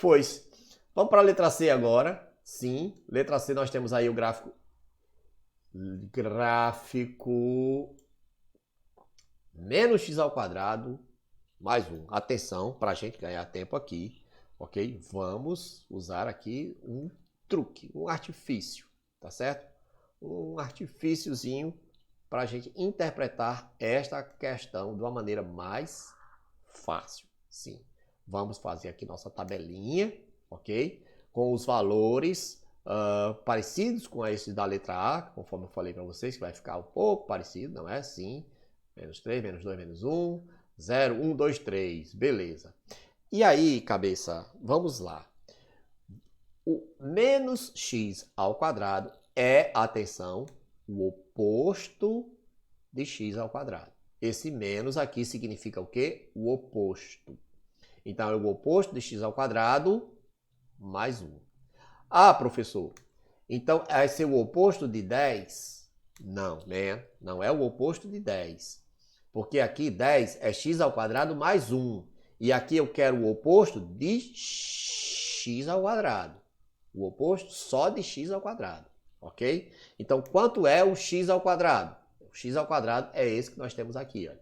Pois. Vamos para a letra C agora. Sim, letra C nós temos aí o gráfico menos x ao quadrado mais 1. Atenção, para a gente ganhar tempo aqui, ok? Vamos usar aqui um truque, um artifício, tá certo? Um artifíciozinho para a gente interpretar esta questão de uma maneira mais fácil. Sim, vamos fazer aqui nossa tabelinha, ok? Com os valores parecidos com esses da letra A, conforme eu falei para vocês, que vai ficar um pouco parecido, não é? Sim, menos 3, menos 2, menos 1, 0, 1, 2, 3, beleza. E aí, cabeça, vamos lá. O menos x ao quadrado é, atenção, o oposto de x ao quadrado. Esse menos aqui significa o quê? O oposto. Então, é o oposto de x ao quadrado mais 1. Professor, então vai ser o oposto de 10? Não, né? Não é o oposto de 10. Porque aqui 10 é x ao quadrado mais 1. E aqui eu quero o oposto de x ao quadrado. O oposto só de x ao quadrado, ok? Então, quanto é o x ao quadrado? O x ao quadrado é esse que nós temos aqui, ó.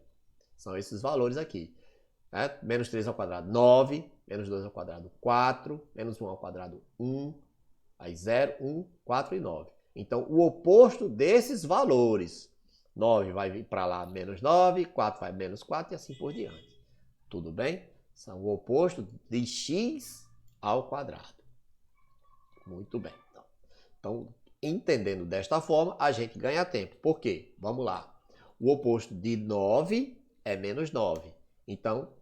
São esses valores aqui. Né? Menos 3 ao quadrado, 9. Menos 2 ao quadrado, 4. Menos 1 ao quadrado, 1. Aí 0, 1, 4 e 9. Então, o oposto desses valores. 9 vai vir para lá, menos 9. 4 vai menos 4 e assim por diante. Tudo bem? São o oposto de x ao quadrado. Muito bem. Então, entendendo desta forma, a gente ganha tempo. Por quê? Vamos lá. O oposto de 9 é menos 9. Então,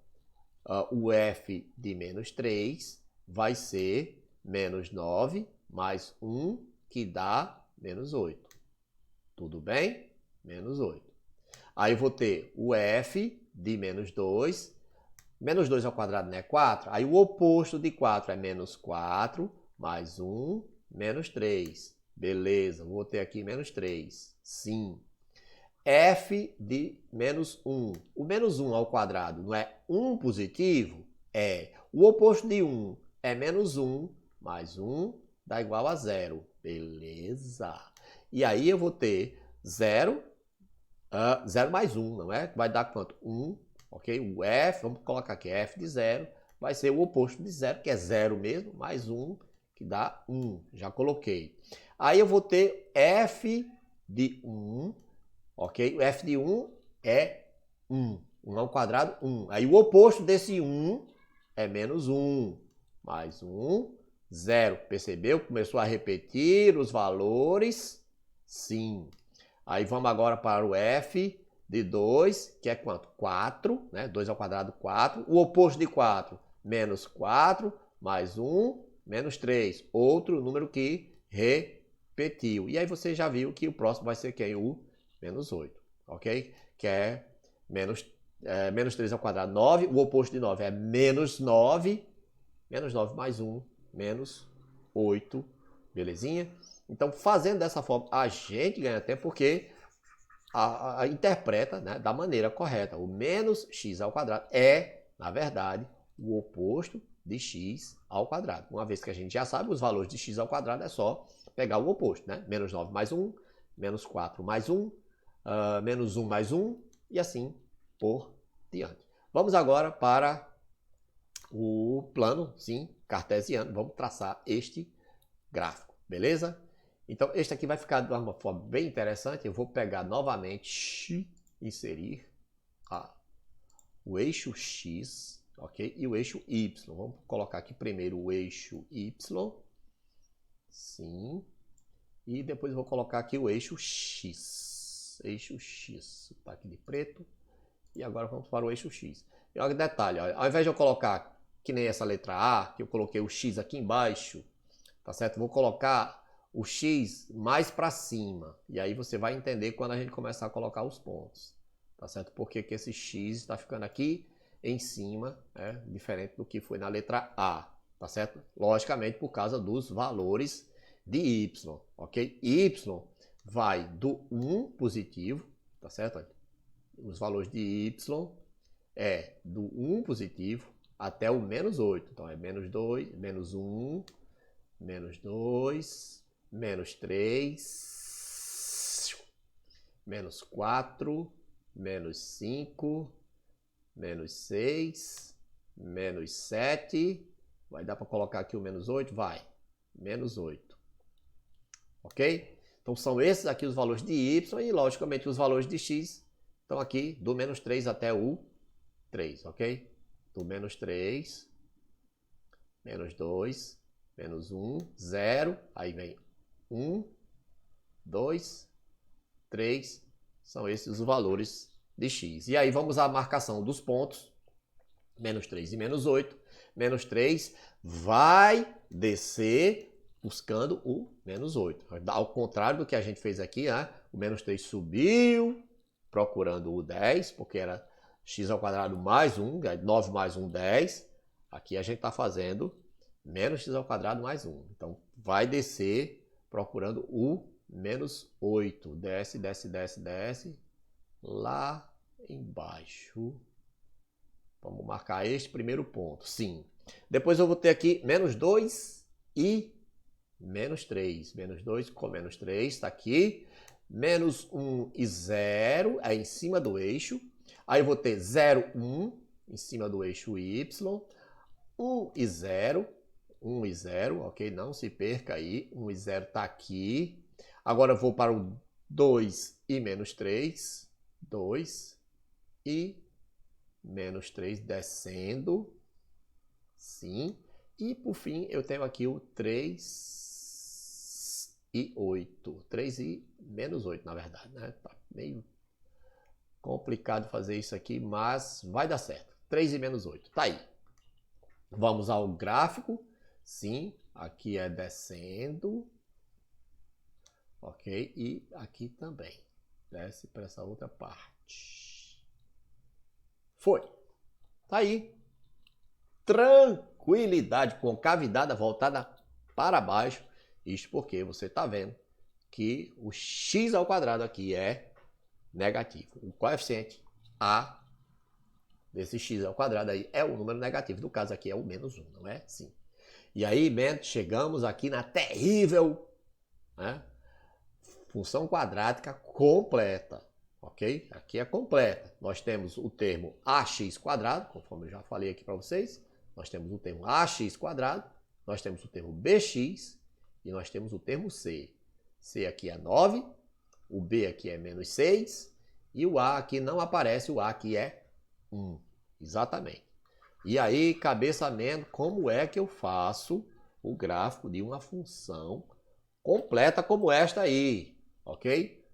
o f de menos 3 vai ser menos 9 mais 1, que dá menos 8. Tudo bem? Menos 8. Aí eu vou ter o f de menos 2. Menos 2 ao quadrado não é 4? Aí o oposto de 4 é menos 4, mais 1, menos 3. Beleza, vou ter aqui menos 3. Sim. F de menos 1. O menos 1 ao quadrado não é 1 positivo? É. O oposto de 1 é menos 1, mais 1 dá igual a 0. Beleza. E aí eu vou ter 0, 0 mais 1, não é? Vai dar quanto? 1, ok? O F, vamos colocar aqui, F de 0, vai ser o oposto de 0, que é 0 mesmo, mais 1, que dá 1. Já coloquei. Aí eu vou ter F de 1, ok? O F de 1 é 1. 1 ao quadrado, 1. Aí o oposto desse 1 é menos 1. Mais 1, 0. Percebeu? Começou a repetir os valores. Sim. Aí vamos agora para o F de 2, que é quanto? 4. Né? 2 ao quadrado, 4. O oposto de 4, menos 4. Mais 1, menos 3. Outro número que repetiu. E aí você já viu que o próximo vai ser quem? O menos 8, ok? Que é menos 3 ao quadrado, 9. O oposto de 9 é menos 9. Menos 9 mais 1, menos 8. Belezinha? Então, fazendo dessa forma, a gente ganha tempo porque a interpreta, né, da maneira correta. O menos x ao quadrado é, na verdade, o oposto de x ao quadrado. Uma vez que a gente já sabe os valores de x ao quadrado, é só pegar o oposto, né? Menos 9 mais 1, menos 4 mais 1, menos 1 mais 1 e assim por diante. Vamos agora para o plano, sim, cartesiano. Vamos traçar este gráfico, beleza? Então, este aqui vai ficar de uma forma bem interessante. Eu vou pegar novamente, inserir o eixo X, ok? E o eixo Y. Vamos colocar aqui primeiro o eixo Y, sim. E depois eu vou colocar aqui o eixo X. Eixo X, tá aqui de preto. E agora vamos para o eixo X. E olha que detalhe, olha, ao invés de eu colocar que nem essa letra A, que eu coloquei o X aqui embaixo, tá certo? Vou colocar o X mais para cima. E aí você vai entender quando a gente começar a colocar os pontos, tá certo? Porque que esse X está ficando aqui em cima, né? Diferente do que foi na letra A, tá certo? Logicamente por causa dos valores de Y, ok? Y vai do 1 positivo, tá certo? Os valores de Y é do 1 positivo até o menos 8. Então, é menos 2, menos 1, menos 2, menos 3, menos 4, menos 5, menos 6, menos 7. Vai dar para colocar aqui o menos 8? Vai. Menos 8. Ok? Então, são esses aqui os valores de Y e, logicamente, os valores de X estão aqui do menos 3 até o 3, ok? Do menos 3, menos 2, menos 1, 0, aí vem 1, 2, 3, são esses os valores de x. E aí vamos à marcação dos pontos, menos 3 e menos 8. Menos 3 vai descer buscando o menos 8. Ao contrário do que a gente fez aqui, né? O menos 3 subiu procurando o 10, porque era x ao quadrado mais 1, 9 mais 1, 10. Aqui a gente está fazendo menos x ao quadrado mais 1. Então, vai descer procurando o menos 8. Desce, desce, desce, desce. Lá embaixo. Vamos marcar este primeiro ponto. Sim. Depois eu vou ter aqui menos 2 e menos 3. Menos 2 com menos 3 está aqui. Menos 1 e 0 é em cima do eixo. Aí eu vou ter 0, 1 em cima do eixo Y. 1 e 0. 1 e 0, ok? Não se perca aí. 1 e 0 está aqui. Agora eu vou para o 2 e menos 3. 2 e menos 3 descendo. Sim. E por fim eu tenho aqui o 3 e 8. 3 e menos 8, na verdade, né? Tá meio complicado fazer isso aqui, mas vai dar certo. 3 e menos 8. Tá aí. Vamos ao gráfico. Sim, aqui é descendo. Ok? E aqui também. Desce para essa outra parte. Foi. Tá aí. Tranquilidade, concavidade voltada para baixo. Isso porque você está vendo que o x ao quadrado aqui é negativo. O coeficiente A desse x ao quadrado aí é o número negativo. No caso aqui é o menos 1, não é? Sim. E aí, chegamos aqui na terrível, né, função quadrática completa. Ok? Aqui é completa. Nós temos o termo ax quadrado, conforme eu já falei aqui para vocês. Nós temos o termo ax quadrado, nós temos o termo bx e nós temos o termo c. C aqui é 9, o b aqui é menos 6 e o a aqui não aparece, o a aqui é 1. Exatamente. E aí, cabeça menos, como é que eu faço o gráfico de uma função completa como esta aí, ok?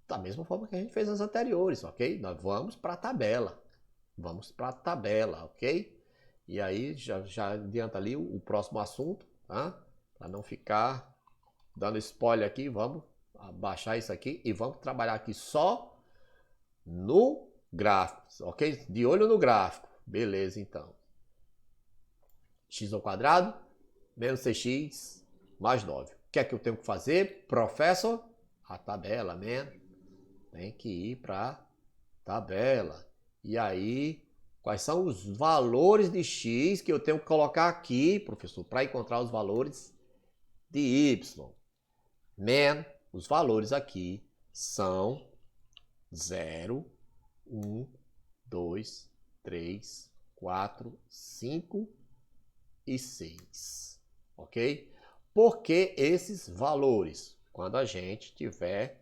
Da mesma forma que a gente fez as anteriores, ok? Nós vamos para a tabela. Vamos para a tabela, ok? E aí, já adianta ali o próximo assunto, tá? Para não ficar dando spoiler aqui, vamos abaixar isso aqui e vamos trabalhar aqui só no gráfico, ok? De olho no gráfico. Beleza, então. X ao quadrado menos 6x mais 9. O que é que eu tenho que fazer, professor? A tabela, man. Tem que ir para tabela. E aí, quais são os valores de x que eu tenho que colocar aqui, professor, para encontrar os valores de y? Man, os valores aqui são 0, 1, 2, 3, 4, 5 e 6. Ok? Por que esses valores? Quando a gente tiver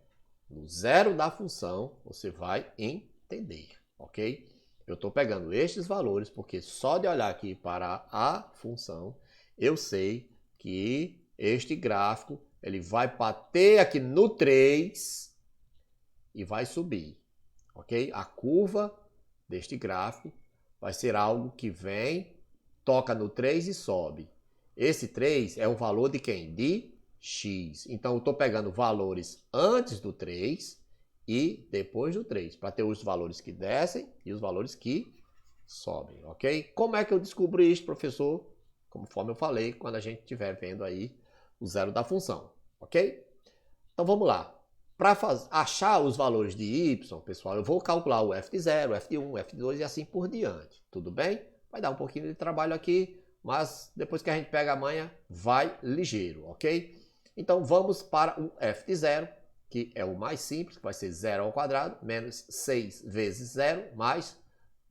no zero da função, você vai entender, ok? Eu estou pegando estes valores porque só de olhar aqui para a função, eu sei que este gráfico ele vai bater aqui no 3 e vai subir, ok? A curva deste gráfico vai ser algo que vem, toca no 3 e sobe. Esse 3 é o valor de quem? De x. Então, eu estou pegando valores antes do 3 e depois do 3, para ter os valores que descem e os valores que sobem, ok? Como é que eu descubro isso, professor? Conforme eu falei, quando a gente estiver vendo aí o zero da função, ok? Então, vamos lá. Para achar os valores de y, pessoal, eu vou calcular o f de 0, o f de 1, o f de 2 e assim por diante. Tudo bem? Vai dar um pouquinho de trabalho aqui, mas depois que a gente pega a manha, vai ligeiro, ok? Então, vamos para o f de 0, que é o mais simples, que vai ser 0 ao quadrado, menos 6 vezes 0, mais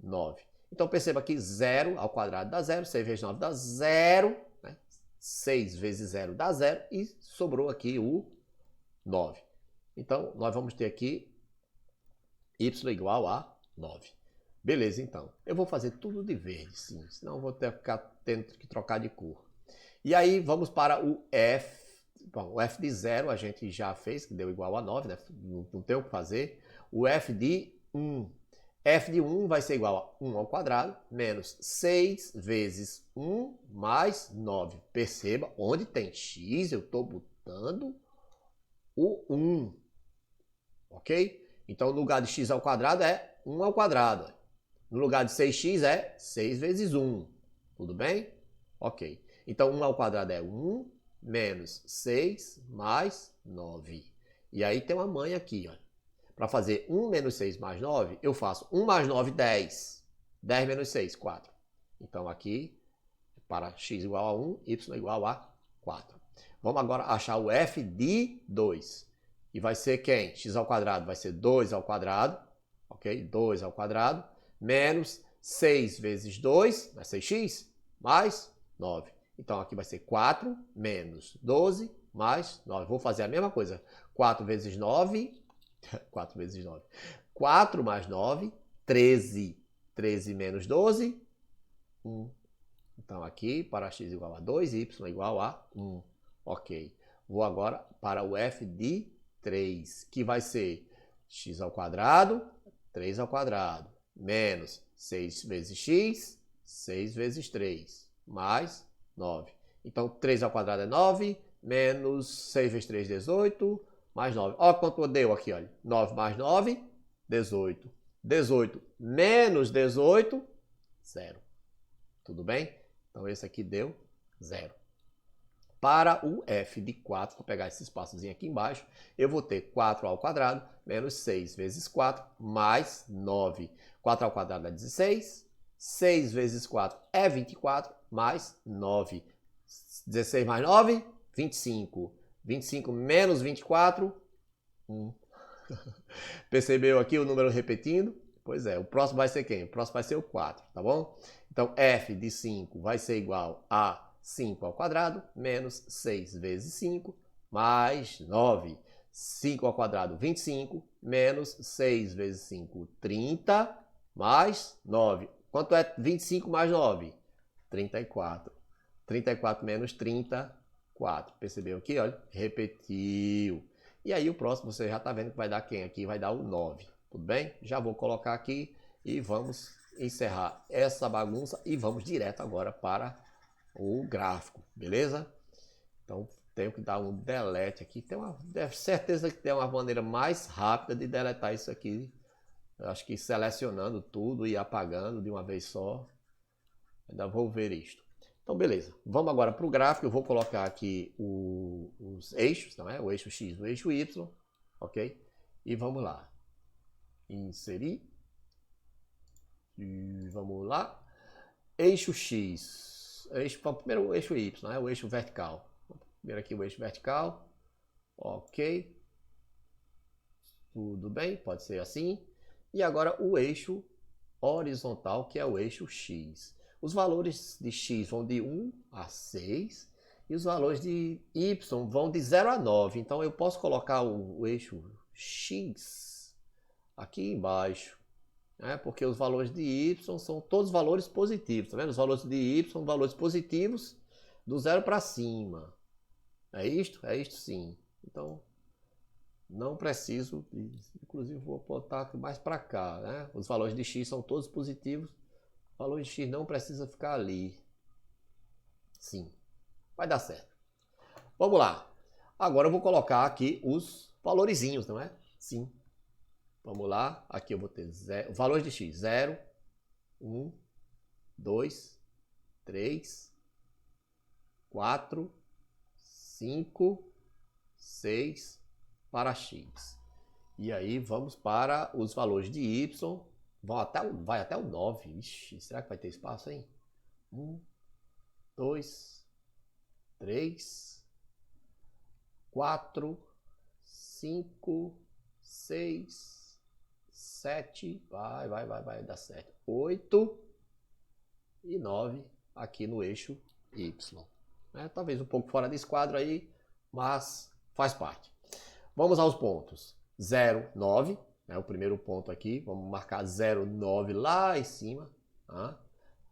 9. Então, perceba que 0 ao quadrado dá 0, 6 vezes 9 dá 0, né? 6 vezes 0 dá 0 e sobrou aqui o 9. Então, nós vamos ter aqui y igual a 9. Beleza, então. Eu vou fazer tudo de verde, sim, senão eu vou ter que ficar tendo que trocar de cor. E aí, vamos para o f. Bom, o f de 0 a gente já fez, que deu igual a 9, né? Não tem o que fazer. O f de 1. F de 1 vai ser igual a 1 ao quadrado, menos 6 vezes 1 mais 9. Perceba, onde tem x, eu estou botando o 1. Ok? Então, no lugar de x ao quadrado é 1 ao quadrado. No lugar de 6x é 6 vezes 1. Tudo bem? Ok. Então, 1 ao quadrado é 1 menos 6 mais 9. E aí tem uma manha aqui, ó. Para fazer 1 menos 6 mais 9, eu faço 1 mais 9, 10. 10 menos 6, 4. Então, aqui, para x igual a 1, y igual a 4. Vamos agora achar o f de 2. E vai ser quem? X ao quadrado vai ser 2 ao quadrado, ok? 2 ao quadrado, menos 6 vezes 2, vai ser x, mais 9. Então, aqui vai ser 4 menos 12 mais 9. Vou fazer a mesma coisa. 4 vezes 9, 4 vezes 9. 4 mais 9, 13. 13 menos 12, 1. Então, aqui, para x igual a 2, y igual a 1. Ok. Vou agora para o f de 3, que vai ser x ao quadrado, 3 ao quadrado, menos 6 vezes x, 6 vezes 3, mais 9. Então, 3 ao quadrado é 9, menos 6 vezes 3, 18, mais 9. Olha quanto deu aqui, olha. 9 mais 9, 18. 18 menos 18, 0. Tudo bem? Então, esse aqui deu 0. Para o f de 4, vou pegar esse espaçozinho aqui embaixo, eu vou ter 4 ao quadrado menos 6 vezes 4 mais 9. 4 ao quadrado é 16, 6 vezes 4 é 24, mais 9. 16 mais 9, 25. 25 menos 24, 1. Percebeu aqui o número repetindo? Pois é, o próximo vai ser quem? O próximo vai ser o 4, tá bom? Então, f de 5 vai ser igual a 5 ao quadrado, menos 6 vezes 5, mais 9. 5 ao quadrado, 25, menos 6 vezes 5, 30, mais 9. Quanto é 25 mais 9? 34. 34 menos 34. Percebeu aqui? Olha, repetiu. E aí o próximo você já está vendo que vai dar quem aqui? Vai dar o 9. Tudo bem? Já vou colocar aqui e vamos encerrar essa bagunça e vamos direto agora para o gráfico, beleza? Então, tenho que dar um delete aqui. Deve certeza que tem uma maneira mais rápida de deletar isso aqui. Eu acho que selecionando tudo e apagando de uma vez só. Ainda vou ver isto. Então, beleza. Vamos agora para o gráfico. Eu vou colocar aqui os eixos, não é? O eixo X, o eixo Y, ok? E vamos lá. Inserir. E vamos lá. Eixo X. Primeiro o eixo Y, né? O eixo vertical. Primeiro aqui o eixo vertical. Ok. Tudo bem, pode ser assim. E agora o eixo horizontal, que é o eixo X. Os valores de X vão de 1 a 6 e os valores de Y vão de 0 a 9. Então eu posso colocar o eixo X aqui embaixo, né? Porque os valores de Y são todos valores positivos, tá vendo? Os valores de Y são valores positivos do 0 para cima. É isto? É isto sim. Então não preciso, inclusive vou botar aqui mais para cá, né? Os valores de X são todos positivos. O valor de X não precisa ficar ali. Sim, vai dar certo. Vamos lá. Agora eu vou colocar aqui os valorezinhos, não é? Sim. Vamos lá. Aqui eu vou ter valores de X. 0, 1, 2, 3, 4, 5, 6 para X. E aí vamos para os valores de Y. Vai até o 9. Ixi, será que vai ter espaço aí? 1, 2, 3, 4, 5, 6, 7. Vai dar certo. 8 e 9 aqui no eixo Y. Talvez um pouco fora desse quadro aí, mas faz parte. Vamos aos pontos. 0, 9. O primeiro ponto aqui, vamos marcar 0,9 lá em cima. Tá?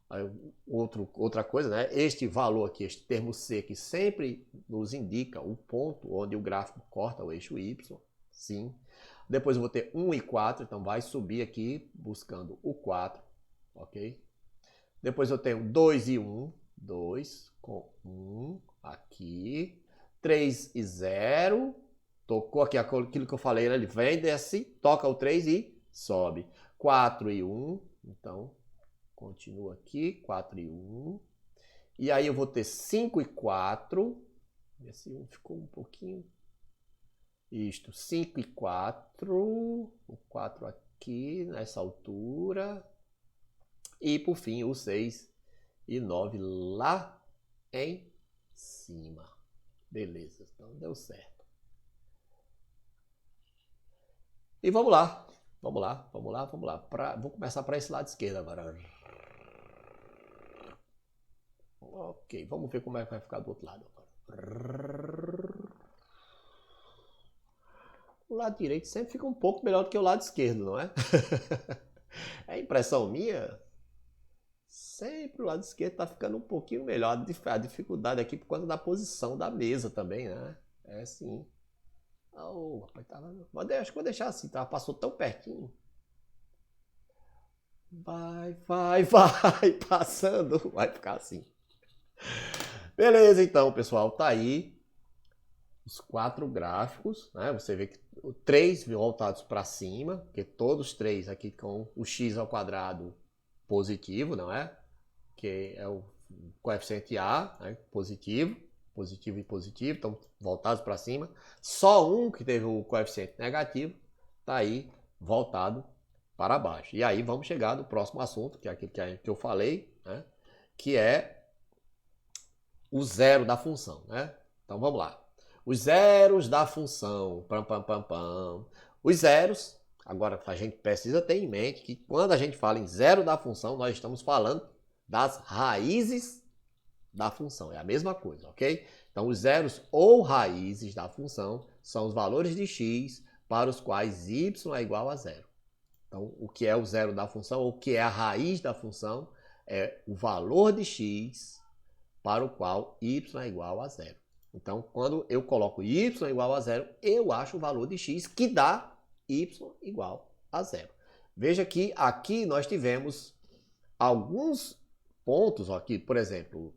Aí, outra coisa, né? Este valor aqui, este termo C, que sempre nos indica o ponto onde o gráfico corta o eixo Y. Sim. Depois eu vou ter 1 e 4, então vai subir aqui buscando o 4. Ok? Depois eu tenho 2 e 1. 2 com 1 aqui. 3 e 0. Tocou aqui aquilo que eu falei, ele vem, desce, toca o 3 e sobe. 4 e 1, então continua aqui, 4 e 1. E aí eu vou ter 5 e 4. Esse 1 ficou um pouquinho. Isto, 5 e 4. O 4 aqui, nessa altura. E por fim o 6 e 9 lá em cima. Beleza, então deu certo. E vamos lá. Vou começar para esse lado esquerdo agora. Ok, vamos ver como é que vai ficar do outro lado agora. O lado direito sempre fica um pouco melhor do que o lado esquerdo, não é? É impressão minha? Sempre o lado esquerdo está ficando um pouquinho melhor. A dificuldade aqui por conta da posição da mesa também, né? É sim. Oh, rapaz, acho que vou deixar assim, tá? Passou tão pertinho. Vai, passando. Vai ficar assim. Beleza, então, pessoal, tá aí os 4 gráficos, né? Você vê que 3 voltados para cima, porque todos 3 aqui com o x ao quadrado positivo, não é? Que é o coeficiente A, né? Positivo e positivo, então voltados para cima. Só um que teve o coeficiente negativo está aí voltado para baixo. E aí vamos chegar no próximo assunto, que é aquilo que eu falei, né? Que é o zero da função, né? Então vamos lá. Os zeros da função. Os zeros, agora a gente precisa ter em mente que quando a gente fala em zero da função, nós estamos falando das raízes da função. É a mesma coisa, ok? Então, os zeros ou raízes da função são os valores de x para os quais y é igual a zero. Então, o que é o zero da função, ou o que é a raiz da função, é o valor de x para o qual y é igual a zero. Então, quando eu coloco y igual a zero, eu acho o valor de x que dá y igual a zero. Veja que aqui nós tivemos alguns pontos aqui, por exemplo,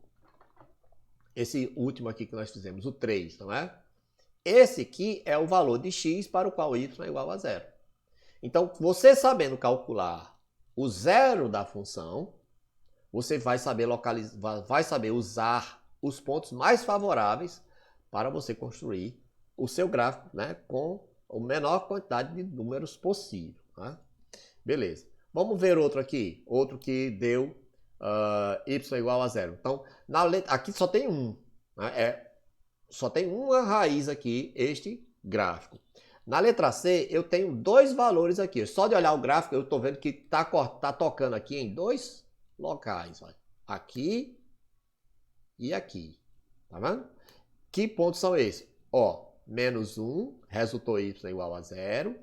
Esse último aqui que nós fizemos, o 3, não é? Esse aqui é o valor de x para o qual y é igual a zero. Então, você sabendo calcular o zero da função, você vai saber usar os pontos mais favoráveis para você construir o seu gráfico, né, com a menor quantidade de números possível. Tá? Beleza. Vamos ver outro aqui. Outro que deu y igual a zero. Então, aqui só tem um. Né? Só tem uma raiz aqui, este gráfico. Na letra C, eu tenho dois valores aqui. Só de olhar o gráfico, eu estou vendo que está tocando aqui em dois locais. Olha. Aqui e aqui. Tá vendo? Que pontos são esses? Ó, menos 1 resultou y igual a zero.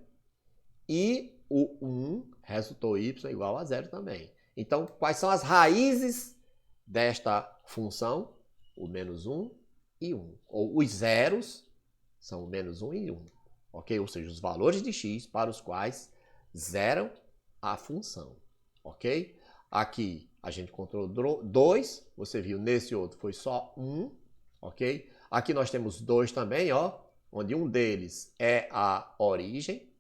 E o 1 resultou y igual a zero também. Então, quais são as raízes desta função? O menos 1 e 1. Ou os zeros são o menos 1 e 1. Ok? Ou seja, os valores de x para os quais zeram a função. Ok? Aqui a gente encontrou 2. Você viu, nesse outro foi só 1. Ok? Aqui nós temos 2 também, ó. Onde um deles é a origem.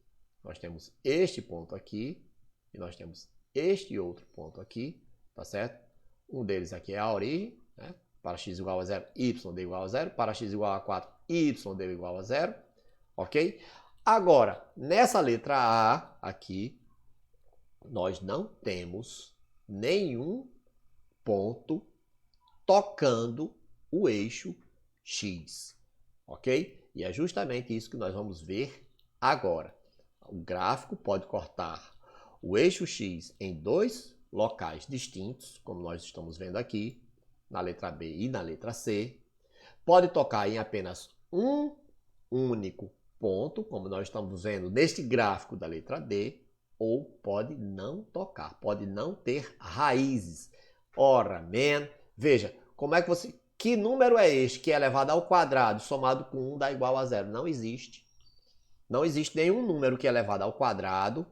Nós temos este ponto aqui. E nós temos este outro ponto aqui. Tá certo? Um deles aqui é a origem, né? Para x igual a 0, y deu igual a 0. Para x igual a 4, y deu igual a 0. Ok? Agora, nessa letra A aqui, nós não temos nenhum ponto tocando o eixo x. Ok? E é justamente isso que nós vamos ver agora. O gráfico pode cortar o eixo x em dois locais distintos, como nós estamos vendo aqui, na letra B e na letra C. Pode tocar em apenas um único ponto, como nós estamos vendo neste gráfico da letra D, ou pode não tocar, pode não ter raízes. Ora, veja, como é que você... Que número é este que é elevado ao quadrado somado com 1 dá igual a zero? Não existe. Não existe nenhum número que é elevado ao quadrado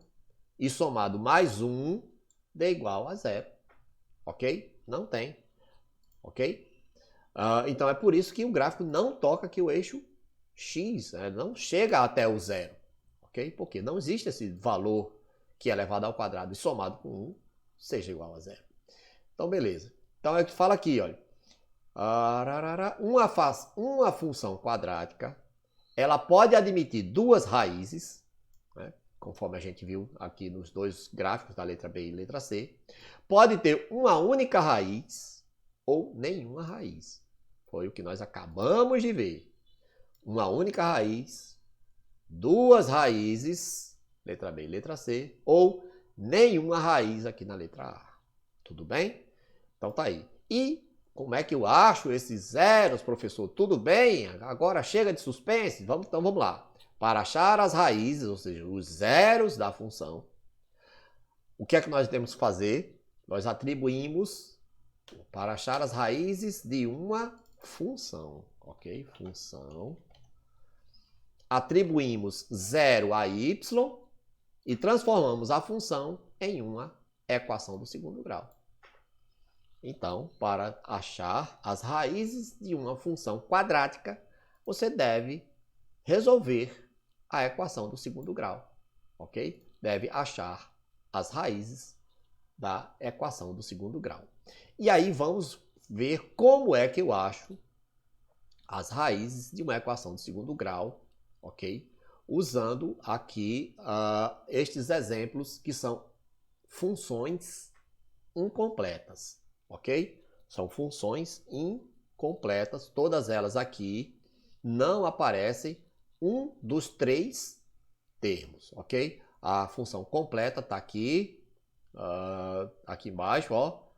e somado mais 1 dê igual a zero. Ok? Não tem. Ok? Então é por isso que o gráfico não toca aqui o eixo x, né? Não chega até o zero. Ok? Porque não existe esse valor que é elevado ao quadrado e somado com 1 seja igual a zero. Então, beleza. Então é o que fala aqui, olha. Uma função quadrática, ela pode admitir duas raízes, né? Conforme a gente viu aqui nos dois gráficos da letra B e letra C. Pode ter uma única raiz ou nenhuma raiz. Foi o que nós acabamos de ver. Uma única raiz, duas raízes, letra B e letra C, ou nenhuma raiz aqui na letra A. Tudo bem? Então tá aí. E como é que eu acho esses zeros, professor? Tudo bem? Agora chega de suspense? Então vamos lá. Para achar as raízes, ou seja, os zeros da função, o que é que nós temos que fazer? Nós atribuímos para achar as raízes de uma função. Ok? Função. Atribuímos 0 a y e transformamos a função em uma equação do segundo grau. Então, para achar as raízes de uma função quadrática, você deve resolver a equação do segundo grau, ok? Deve achar as raízes da equação do segundo grau. E aí vamos ver como é que eu acho as raízes de uma equação do segundo grau, ok? Usando aqui estes exemplos que são funções incompletas. Ok? São funções incompletas, todas elas aqui não aparecem um dos três termos, ok? A função completa está aqui, aqui embaixo, ó,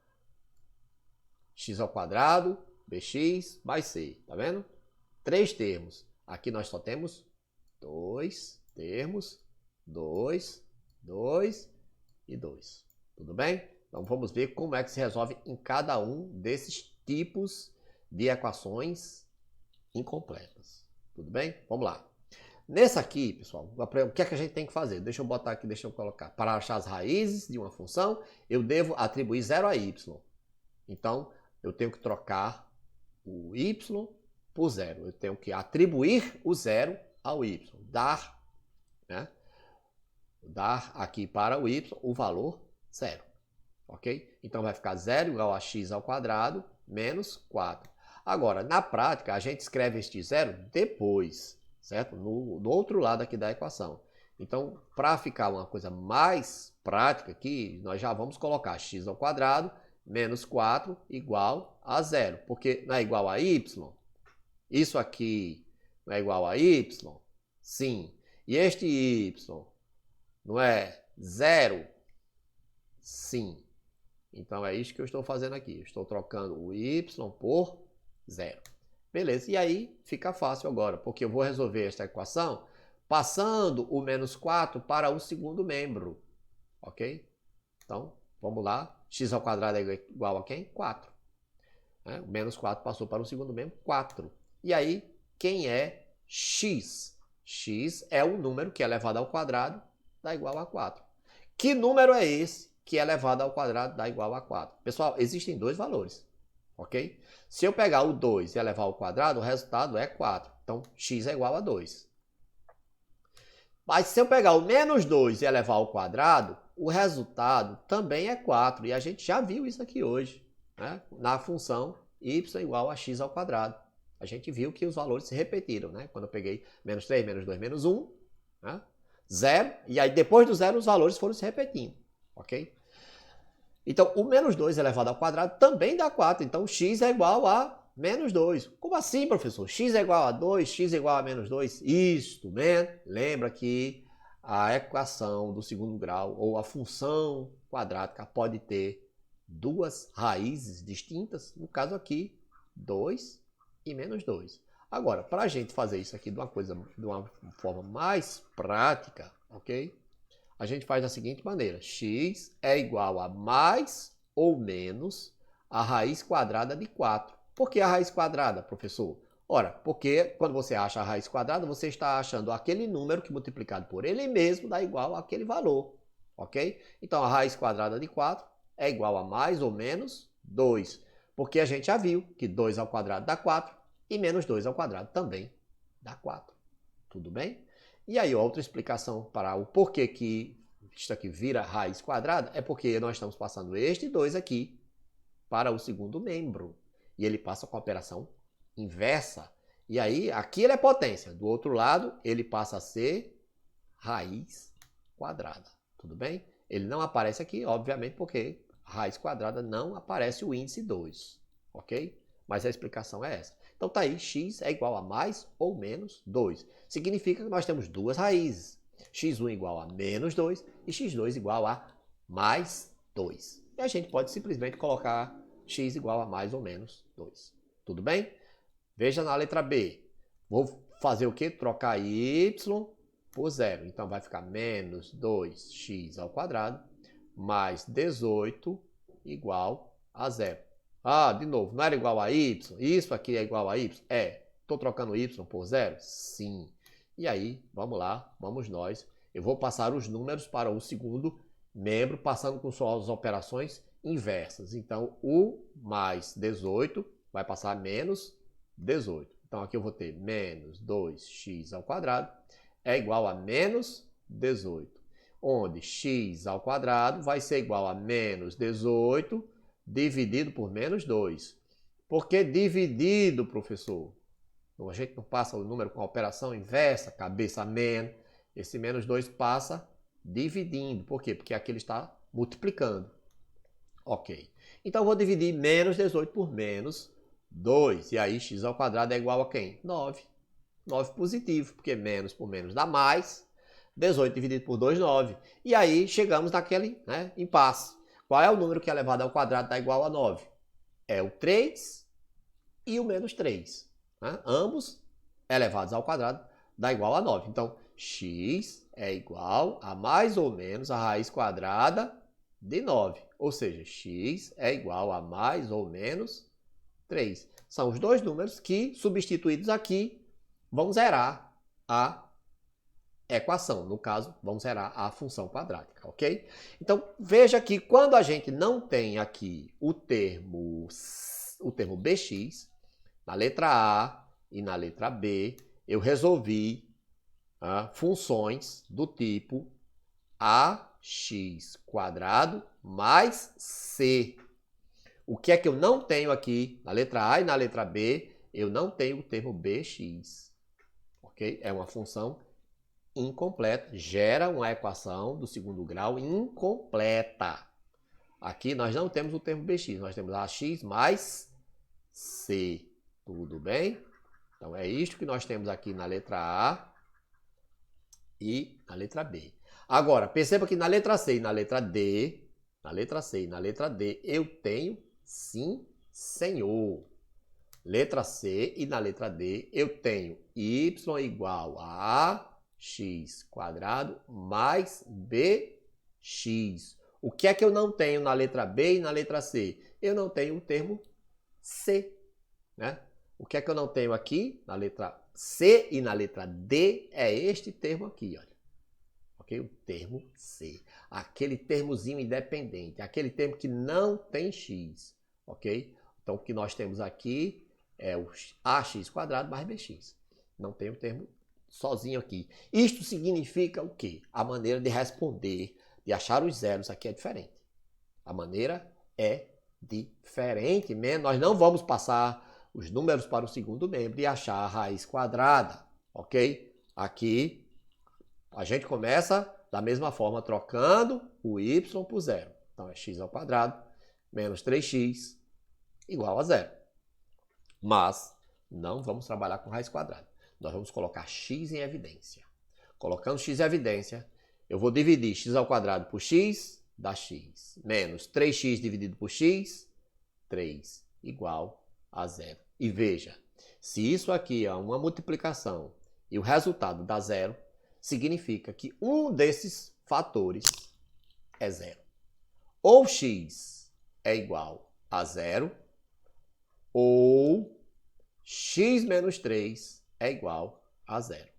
x ao quadrado, bx mais c, tá vendo? Três termos. Aqui nós só temos dois termos, 2, 2 e 2. Tudo bem? Então vamos ver como é que se resolve em cada um desses tipos de equações incompletas. Tudo bem? Vamos lá. Nesse aqui, pessoal, o que é que a gente tem que fazer? Deixa eu botar aqui, deixa eu colocar. Para achar as raízes de uma função, eu devo atribuir 0 a y. Então, eu tenho que trocar o y por zero. Eu tenho que atribuir o zero ao y. Dar, né? Dar aqui para o y o valor zero. Ok? Então vai ficar 0 igual a x ao quadrado menos 4. Agora, na prática, a gente escreve este zero depois, certo? No outro lado aqui da equação. Então, para ficar uma coisa mais prática aqui, nós já vamos colocar x ao quadrado menos 4 igual a zero. Porque não é igual a y? Isso aqui não é igual a y? Sim. E este y não é zero? Sim. Então é isso que eu estou fazendo aqui. Eu estou trocando o y por zero. Beleza, e aí fica fácil agora, porque eu vou resolver esta equação passando o menos 4 para o segundo membro. Ok? Então, vamos lá. X ao quadrado é igual a quem? 4. O menos 4 passou para o segundo membro, 4. E aí, quem é x? X é o número que é elevado ao quadrado dá igual a 4. Que número é esse que é elevado ao quadrado dá igual a 4? Pessoal, existem dois valores, ok? Se eu pegar o 2 e elevar ao quadrado, o resultado é 4. Então, x é igual a 2. Mas se eu pegar o menos 2 e elevar ao quadrado, o resultado também é 4. E a gente já viu isso aqui hoje, né? Na função y igual a x ao quadrado. A gente viu que os valores se repetiram, né? Quando eu peguei menos 3, menos 2, menos 1, né? 0. E aí depois do zero os valores foram se repetindo, ok? Então, o menos 2 elevado ao quadrado também dá 4. Então, x é igual a menos 2. Como assim, professor? X é igual a 2, x é igual a menos 2? Isto, né? Lembra que a equação do segundo grau, ou a função quadrática, pode ter duas raízes distintas. No caso aqui, 2 e menos 2. Agora, para a gente fazer isso aqui de uma forma mais prática, ok? A gente faz da seguinte maneira. X é igual a mais ou menos a raiz quadrada de 4. Por que a raiz quadrada, professor? Ora, porque quando você acha a raiz quadrada, você está achando aquele número que multiplicado por ele mesmo dá igual àquele valor. Ok? Então, a raiz quadrada de 4 é igual a mais ou menos 2. Porque a gente já viu que 2 ao quadrado dá 4 e menos 2 ao quadrado também dá 4. Tudo bem? E aí, outra explicação para o porquê que isto aqui vira raiz quadrada é porque nós estamos passando este 2 aqui para o segundo membro. E ele passa com a operação inversa. E aí, aqui ele é potência. Do outro lado, ele passa a ser raiz quadrada. Tudo bem? Ele não aparece aqui, obviamente, porque raiz quadrada não aparece o índice 2. Ok? Mas a explicação é essa. Então tá aí, x é igual a mais ou menos 2. Significa que nós temos duas raízes. x1 igual a menos 2 e x2 igual a mais 2. E a gente pode simplesmente colocar x igual a mais ou menos 2. Tudo bem? Veja na letra B. Vou fazer o quê? Trocar y por zero. Então vai ficar menos 2x ao quadrado mais 18 igual a zero. Ah, de novo, não era igual a y? Isso aqui é igual a y? É. Estou trocando y por zero? Sim. E aí, vamos lá, vamos nós. Eu vou passar os números para o segundo membro, passando com suas operações inversas. Então, o mais 18 vai passar a menos 18. Então, aqui eu vou ter menos 2x ao quadrado é igual a menos 18. Onde x ao quadrado vai ser igual a menos 18 dividido por menos 2. Por que dividido, professor? A gente não passa o número com a operação inversa, cabeça menos. Esse menos 2 passa dividindo. Por quê? Porque aqui ele está multiplicando. Ok. Então, eu vou dividir menos 18 por menos 2. E aí, x ao quadrado é igual a quem? 9. 9 positivo, porque menos por menos dá mais. 18 dividido por 2, 9. E aí, chegamos naquele impasse. Qual é o número que é elevado ao quadrado dá igual a 9? É o 3 e o menos 3. Ambos elevados ao quadrado dá igual a 9. Então, x é igual a mais ou menos a raiz quadrada de 9. Ou seja, x é igual a mais ou menos 3. São os dois números que, substituídos aqui, vão zerar a equação. No caso, vão zerar a função quadrática, ok? Então, veja que quando a gente não tem aqui o termo bx, na letra A e na letra B, eu resolvi funções do tipo ax² mais c. O que é que eu não tenho aqui? Na letra A e na letra B, eu não tenho o termo bx. Ok? É uma função incompleta. Gera uma equação do segundo grau incompleta. Aqui nós não temos o termo bx, nós temos ax mais c. Tudo bem? Então é isto que nós temos aqui na letra A e na letra B. Agora, perceba que na letra C e na letra D, eu tenho sim, senhor. Letra C e na letra D, eu tenho y igual a ax² mais bx. O que é que eu não tenho na letra B e na letra C? Eu não tenho o termo C, né? O que é que eu não tenho aqui na letra C e na letra D? É este termo aqui, olha. Ok? O termo C. Aquele termozinho independente, aquele termo que não tem x, ok? Então, o que nós temos aqui é o ax² mais bx. Não tem o termo sozinho aqui. Isto significa o quê? A maneira de responder, de achar os zeros aqui é diferente. A maneira é diferente. Nós não vamos passar os números para o segundo membro e achar a raiz quadrada, ok? Aqui a gente começa da mesma forma, trocando o y por zero. Então é x² menos 3x igual a zero. Mas não vamos trabalhar com raiz quadrada. Nós vamos colocar x em evidência. Colocando x em evidência, eu vou dividir x² por x, dá x. Menos 3x dividido por x, 3 igual a zero. E veja, se isso aqui é uma multiplicação e o resultado dá zero, significa que um desses fatores é zero. Ou x é igual a zero, ou x menos 3 é igual a zero.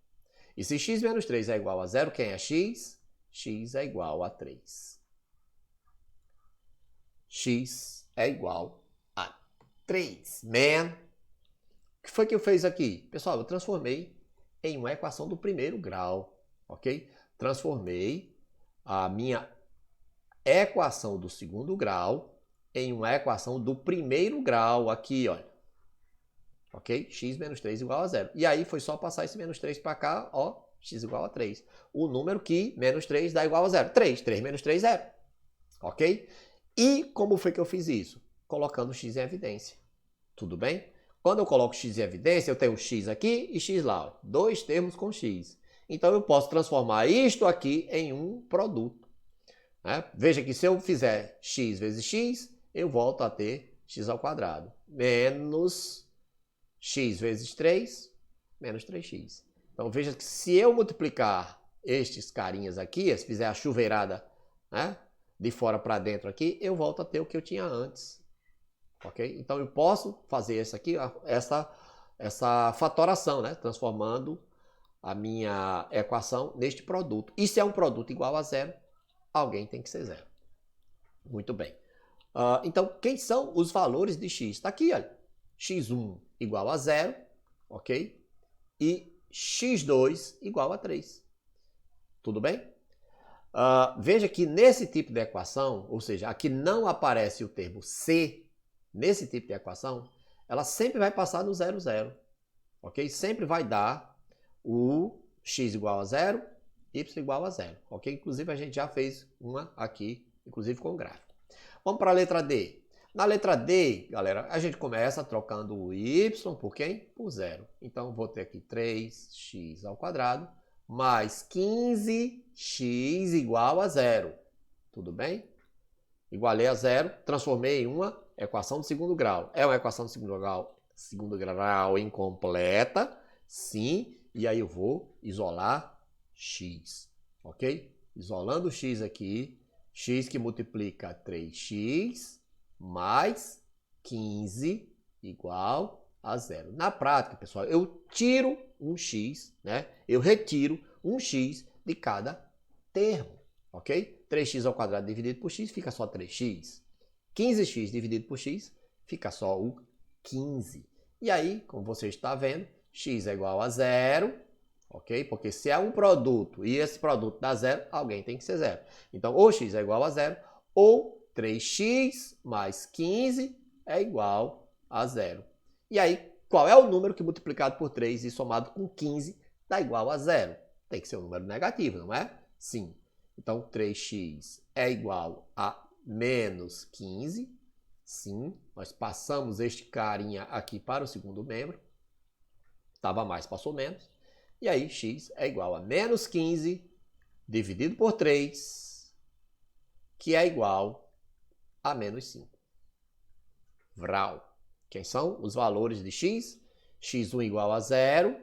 E se x menos 3 é igual a zero, quem é x? X é igual a 3. X é igual a 3. Man. O que foi que eu fiz aqui? Pessoal, eu transformei em uma equação do primeiro grau, ok? Transformei a minha equação do segundo grau em uma equação do primeiro grau aqui, olha. Ok? X menos 3 igual a zero. E aí foi só passar esse menos 3 para cá, ó, x igual a 3. O número que menos 3 dá igual a zero. 3. 3 menos 3, 0. Ok? E como foi que eu fiz isso? Colocando x em evidência. Tudo bem? Quando eu coloco x em evidência, eu tenho x aqui e x lá. Ó, dois termos com x. Então, eu posso transformar isto aqui em um produto. Né? Veja que se eu fizer x vezes x, eu volto a ter x² menos x vezes 3, menos 3x. Então, veja que se eu multiplicar estes carinhas aqui, se fizer a chuveirada, né, de fora para dentro aqui, eu volto a ter o que eu tinha antes. Ok? Então, eu posso fazer essa fatoração, né, transformando a minha equação neste produto. E se é um produto igual a zero, alguém tem que ser zero. Muito bem. Então, quem são os valores de x? Está aqui, olha. x1 igual a zero, ok? E x2 igual a 3. Tudo bem? Veja que nesse tipo de equação, ou seja, aqui não aparece o termo c, nesse tipo de equação, ela sempre vai passar no 0, 0. Ok? Sempre vai dar o x igual a 0, y igual a 0. Ok? Inclusive, a gente já fez uma aqui, inclusive com gráfico. Vamos para a letra D. Na letra D, galera, a gente começa trocando o y por quem? Por 0. Então, vou ter aqui 3x² mais 15x igual a 0. Tudo bem? Igualei a 0, transformei em uma equação de segundo grau. É uma equação de segundo grau incompleta, sim, e aí eu vou isolar x, ok? Isolando o x aqui, x que multiplica 3x mais 15 igual a 0. Na prática, pessoal, eu tiro um x, né? Eu retiro um x de cada termo, ok? 3x² dividido por x fica só 3x. 15x dividido por x fica só o 15. E aí, como você está vendo, x é igual a zero, ok? Porque se é um produto e esse produto dá zero, alguém tem que ser zero. Então, ou x é igual a zero, ou 3x mais 15 é igual a zero. E aí, qual é o número que multiplicado por 3 e somado com 15 dá igual a zero? Tem que ser um número negativo, não é? Sim. Então, 3x é igual a menos 15. Sim, nós passamos este carinha aqui para o segundo membro. Estava mais, passou menos. E aí, x é igual a menos 15 dividido por 3, que é igual a menos 5. Vral. Quem são os valores de x? x1 igual a 0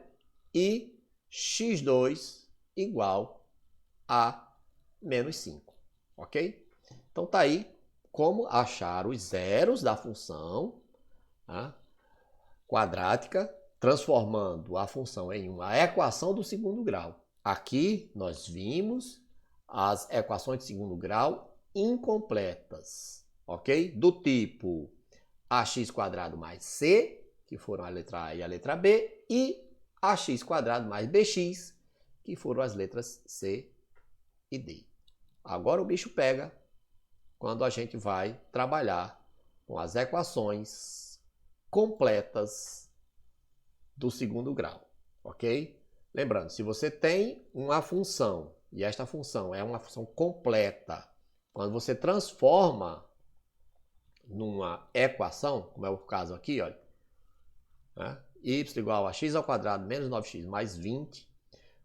e x2 igual a menos 5. Ok? Então, tá aí como achar os zeros da função quadrática, transformando a função em uma equação do segundo grau. Aqui nós vimos as equações de segundo grau incompletas, ok? Do tipo ax² mais c, que foram a letra A e a letra B, e ax² mais bx, que foram as letras C e D. Agora o bicho pega quando a gente vai trabalhar com as equações completas do segundo grau, ok? Lembrando, se você tem uma função e esta função é uma função completa, quando você transforma numa equação, como é o caso aqui, olha, né? Y igual a x² menos 9x mais 20.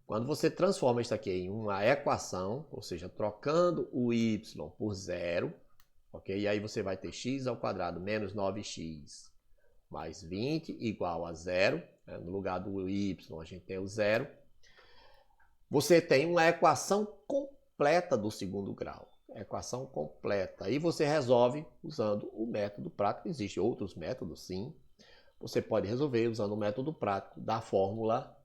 Quando você transforma isso aqui em uma equação, ou seja, trocando o y por zero, ok? E aí você vai ter x² menos 9x mais 20 igual a zero. Né? No lugar do y, a gente tem o zero. Você tem uma equação completa do segundo grau. Equação completa. E você resolve usando o método prático. Existem outros métodos, sim. Você pode resolver usando o método prático da fórmula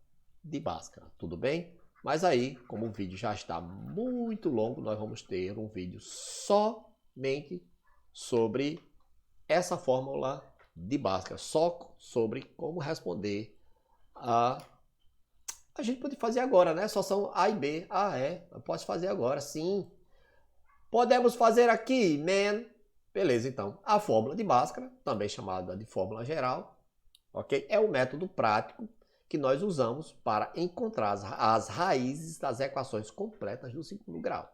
de Bhaskara, tudo bem? Mas aí, como o vídeo já está muito longo, nós vamos ter um vídeo somente sobre essa fórmula de Bhaskara, só sobre como responder a gente pode fazer agora, né? Só são A e B. Ah, é? Eu posso fazer agora, sim. Podemos fazer aqui, man. Beleza, então. A fórmula de Bhaskara, também chamada de fórmula geral, ok? É o método prático que nós usamos para encontrar as raízes das equações completas do segundo grau.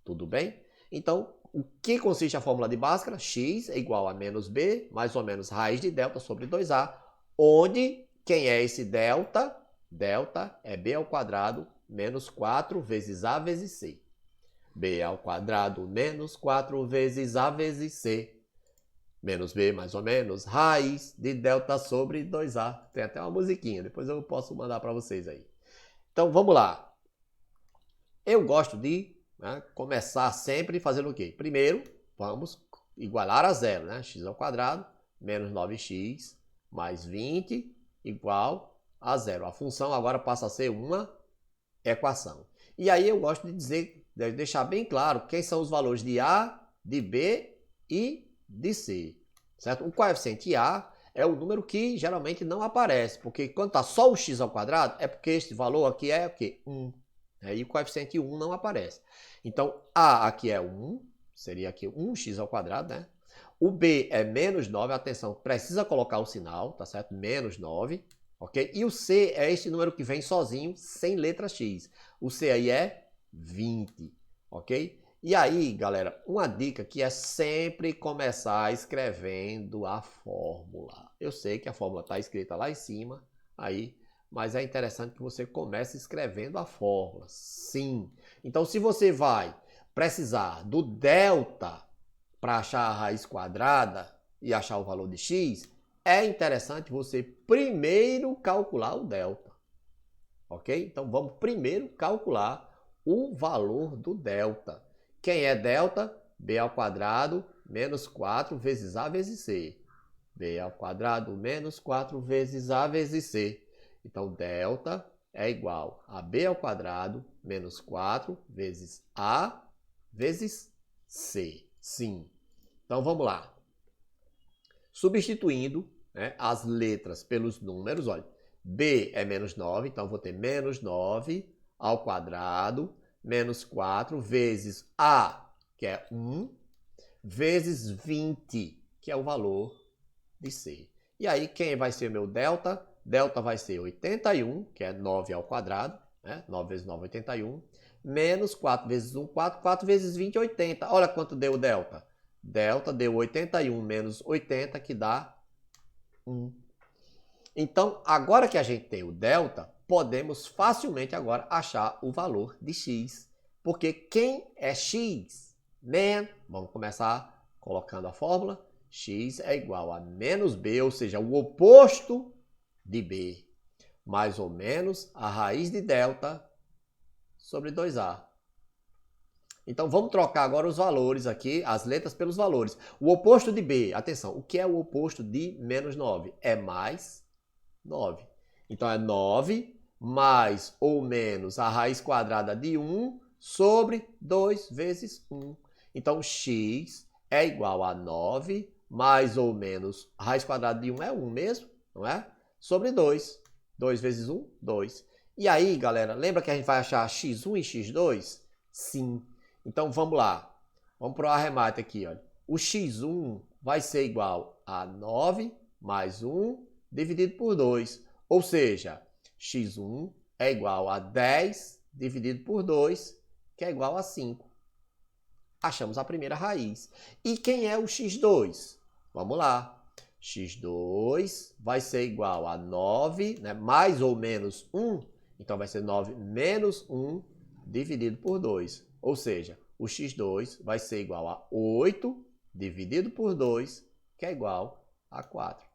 Tudo bem? Então, o que consiste a fórmula de Bhaskara? X é igual a menos b, mais ou menos raiz de delta sobre 2a, onde quem é esse delta? Delta é b² menos 4 vezes a vezes c. b² menos 4 vezes a vezes c. Menos b, mais ou menos, raiz de delta sobre 2a. Tem até uma musiquinha, depois eu posso mandar para vocês aí. Então, vamos lá. Eu gosto de começar sempre fazendo o quê? Primeiro, vamos igualar a zero, né? x² menos 9x mais 20 igual a zero. A função agora passa a ser uma equação. E aí eu gosto de dizer, de deixar bem claro quem são os valores de A, de B e de C. Certo? O coeficiente A é o número que geralmente não aparece, porque quando está só o x² é porque este valor aqui é o quê? 1. E o coeficiente 1 não aparece. Então, A aqui é 1, seria aqui 1x², né? O B é menos 9, atenção, precisa colocar o sinal, tá certo? Menos 9, ok? E o C é esse número que vem sozinho, sem letra X. O C aí é 20, ok? E aí, galera, uma dica que é sempre começar escrevendo a fórmula. Eu sei que a fórmula está escrita lá em cima, aí, mas é interessante que você comece escrevendo a fórmula. Sim. Então, se você vai precisar do delta para achar a raiz quadrada e achar o valor de x, é interessante você primeiro calcular o delta. Ok? Então, vamos primeiro calcular o valor do delta. Quem é delta? b² menos 4 vezes a vezes c. b² menos 4 vezes a vezes c. Então, delta é igual a b² menos 4 vezes a vezes c. Sim. Então, vamos lá. Substituindo né, as letras pelos números, olha, B é menos 9, então eu vou ter menos 9 ao quadrado, menos 4 vezes A, que é 1, vezes 20, que é o valor de C. E aí, quem vai ser meu delta? Delta vai ser 81, que é 9 ao quadrado, né? 9 vezes 9, 81, menos 4 vezes 1, 4, 4 vezes 20, 80. Olha quanto deu o delta. Delta deu 81 menos 80, que dá 1. Então, agora que a gente tem o delta, podemos facilmente agora achar o valor de x. Porque quem é x? Vamos começar colocando a fórmula. X é igual a menos b, ou seja, o oposto de b, mais ou menos a raiz de delta sobre 2a. Então, vamos trocar agora os valores aqui, as letras pelos valores. O oposto de b, atenção, o que é o oposto de menos 9? É mais 9. Então, é 9 mais ou menos a raiz quadrada de 1 sobre 2 vezes 1. Então, x é igual a 9 mais ou menos a raiz quadrada de 1 é 1 mesmo, não é? Sobre 2. 2 vezes 1, 2. E aí, galera, lembra que a gente vai achar x1 e x2? Sim. Então, vamos lá. Vamos para o arremate aqui, olha. O x1 vai ser igual a 9 mais 1 dividido por 2. Ou seja, x1 é igual a 10 dividido por 2, que é igual a 5. Achamos a primeira raiz. E quem é o x2? Vamos lá. x2 vai ser igual a 9, né, mais ou menos 1. Então, vai ser 9 menos 1 dividido por 2. Ou seja, o x2 vai ser igual a 8 dividido por 2, que é igual a 4.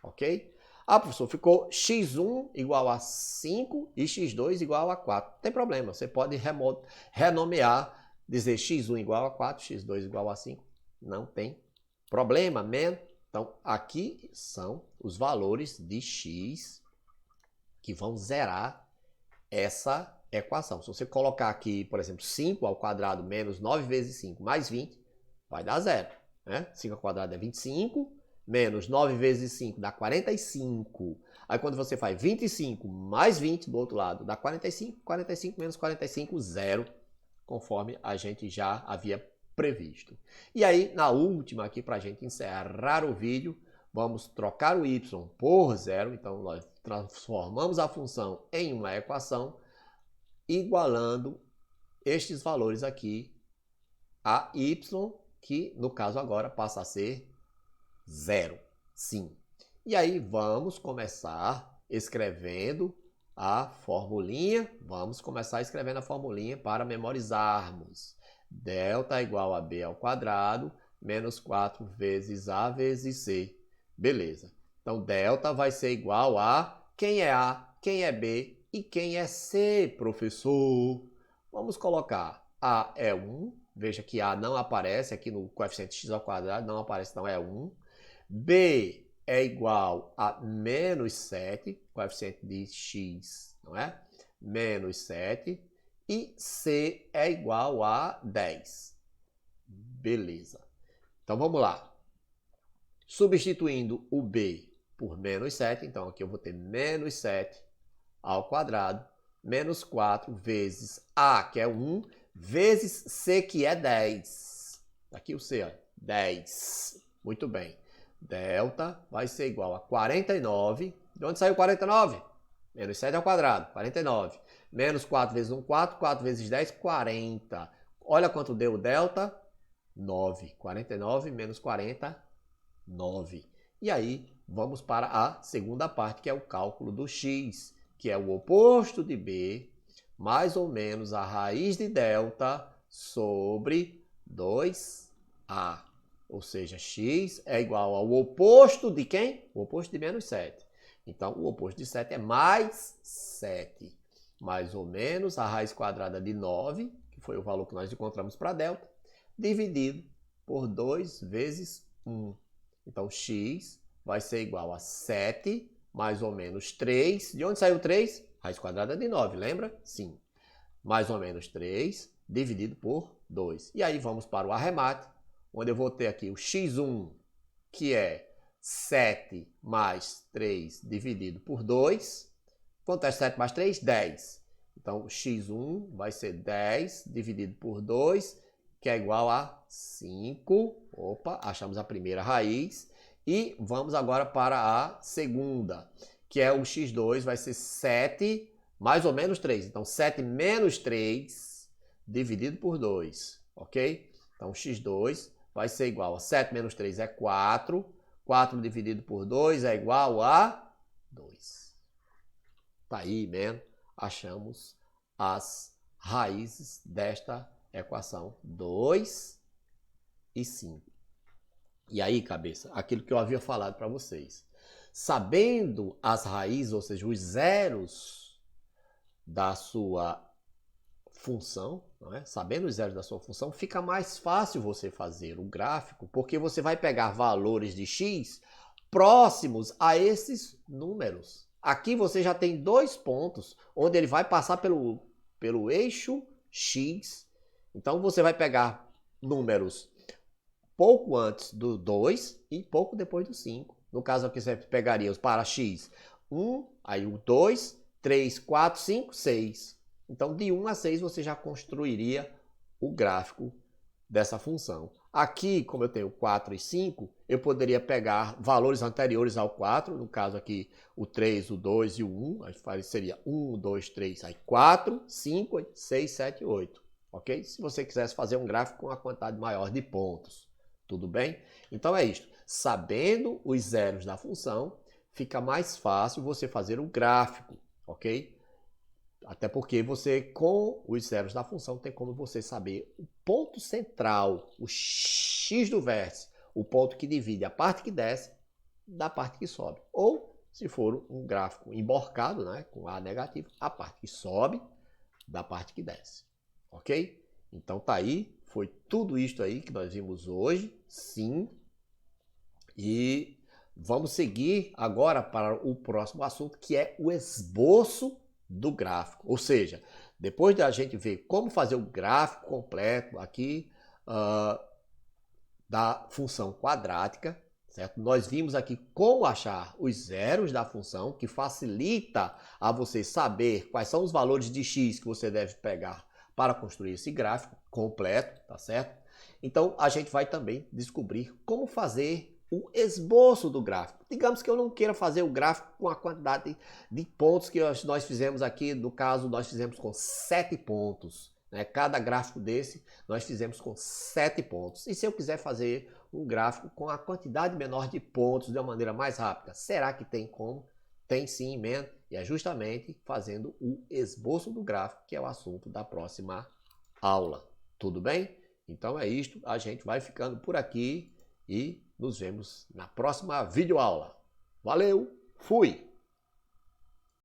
Ok? Ah, professor, ficou x1 igual a 5 e x2 igual a 4. Não tem problema, você pode renomear, dizer x1 igual a 4, x2 igual a 5. Não tem problema, man. Então, aqui são os valores de x que vão zerar essa equação. Se você colocar aqui, por exemplo, 5 ao quadrado menos 9 vezes 5 mais 20, vai dar zero. Né? 5 ao quadrado é 25, menos 9 vezes 5 dá 45. Aí quando você faz 25 mais 20 do outro lado, dá 45. 45 menos 45, zero, conforme a gente já havia previsto. E aí, na última aqui, para a gente encerrar o vídeo, vamos trocar o y por zero. Então, nós transformamos a função em uma equação, igualando estes valores aqui a y, que no caso agora passa a ser zero. Sim. E aí vamos começar escrevendo a formulinha. Vamos começar escrevendo a formulinha para memorizarmos. Delta é igual a b ao quadrado menos 4 vezes a vezes c. Beleza. Então, delta vai ser igual a quem é a, quem é b e quem é c, professor. Vamos colocar a é 1. Veja que a não aparece aqui no coeficiente x ao quadrado, não aparece, então é 1. B é igual a menos 7, coeficiente de x, não é? Menos 7. E C é igual a 10. Beleza. Então, vamos lá. Substituindo o B por menos 7, então aqui eu vou ter menos 7 ao quadrado, menos 4 vezes A, que é 1, vezes C, que é 10. Aqui o C, ó, 10. Muito bem. Delta vai ser igual a 49. De onde saiu 49? Menos 7 ao quadrado, 49. Menos 4 vezes 1, 4. 4 vezes 10, 40. Olha quanto deu o delta. 9. 49 menos 40, 9. E aí, vamos para a segunda parte, que é o cálculo do x, que é o oposto de b, mais ou menos a raiz de delta sobre 2a. Ou seja, x é igual ao oposto de quem? O oposto de menos 7. Então, o oposto de 7 é mais 7. Mais ou menos a raiz quadrada de 9, que foi o valor que nós encontramos para delta, dividido por 2 vezes 1. Então, x vai ser igual a 7 mais ou menos 3. De onde saiu 3? Raiz quadrada de 9, lembra? Sim. Mais ou menos 3 dividido por 2. E aí vamos para o arremate, onde eu vou ter aqui o x1, que é 7 mais 3 dividido por 2. Quanto é 7 mais 3? 10. Então, x1 vai ser 10 dividido por 2, que é igual a 5. Opa, achamos a primeira raiz. E vamos agora para a segunda, que é o x2, vai ser 7 mais ou menos 3. Então, 7 menos 3 dividido por 2, ok? Então, x2 vai ser igual a 7 menos 3 é 4. 4 dividido por 2 é igual a 2. Tá aí, man. Achamos as raízes desta equação 2 e 5. E aí, cabeça, aquilo que eu havia falado para vocês. Sabendo as raízes, ou seja, os zeros da sua função, não é? Sabendo os zeros da sua função, fica mais fácil você fazer o gráfico, porque você vai pegar valores de x próximos a esses números. Aqui você já tem 2 pontos, onde ele vai passar pelo eixo x. Então você vai pegar números pouco antes do 2 e pouco depois do 5. No caso aqui você pegaria para x 1, aí o 2, 3, 4, 5, 6. Então de 1 a 6 você já construiria o gráfico dessa função. Aqui, como eu tenho 4 e 5, eu poderia pegar valores anteriores ao 4, no caso aqui o 3, o 2 e o 1, aí seria 1, 2, 3, aí 4, 5, 6, 7, 8, ok? Se você quisesse fazer um gráfico com uma quantidade maior de pontos, tudo bem? Então é isto, sabendo os zeros da função, fica mais fácil você fazer um gráfico, ok? Até porque você, com os zeros da função, tem como você saber o ponto central, o x do vértice, o ponto que divide a parte que desce da parte que sobe. Ou, se for um gráfico emborcado, né, com A negativo, a parte que sobe da parte que desce. Ok? Então tá aí, foi tudo isto aí que nós vimos hoje, sim. E vamos seguir agora para o próximo assunto, que é o esboço do gráfico. Ou seja, depois da gente ver como fazer o gráfico completo aqui da função quadrática, certo? Nós vimos aqui como achar os zeros da função, que facilita a você saber quais são os valores de x que você deve pegar para construir esse gráfico completo, tá certo? Então, a gente vai também descobrir como fazer o esboço do gráfico. Digamos que eu não queira fazer o gráfico com a quantidade de pontos que nós fizemos aqui. No caso, nós fizemos com 7 pontos. Né? Cada gráfico desse, nós fizemos com 7 pontos. E se eu quiser fazer um gráfico com a quantidade menor de pontos de uma maneira mais rápida, será que tem como? Tem sim, man. E é justamente fazendo o esboço do gráfico que é o assunto da próxima aula. Tudo bem? Então é isto. A gente vai ficando por aqui e nos vemos na próxima videoaula. Valeu, fui!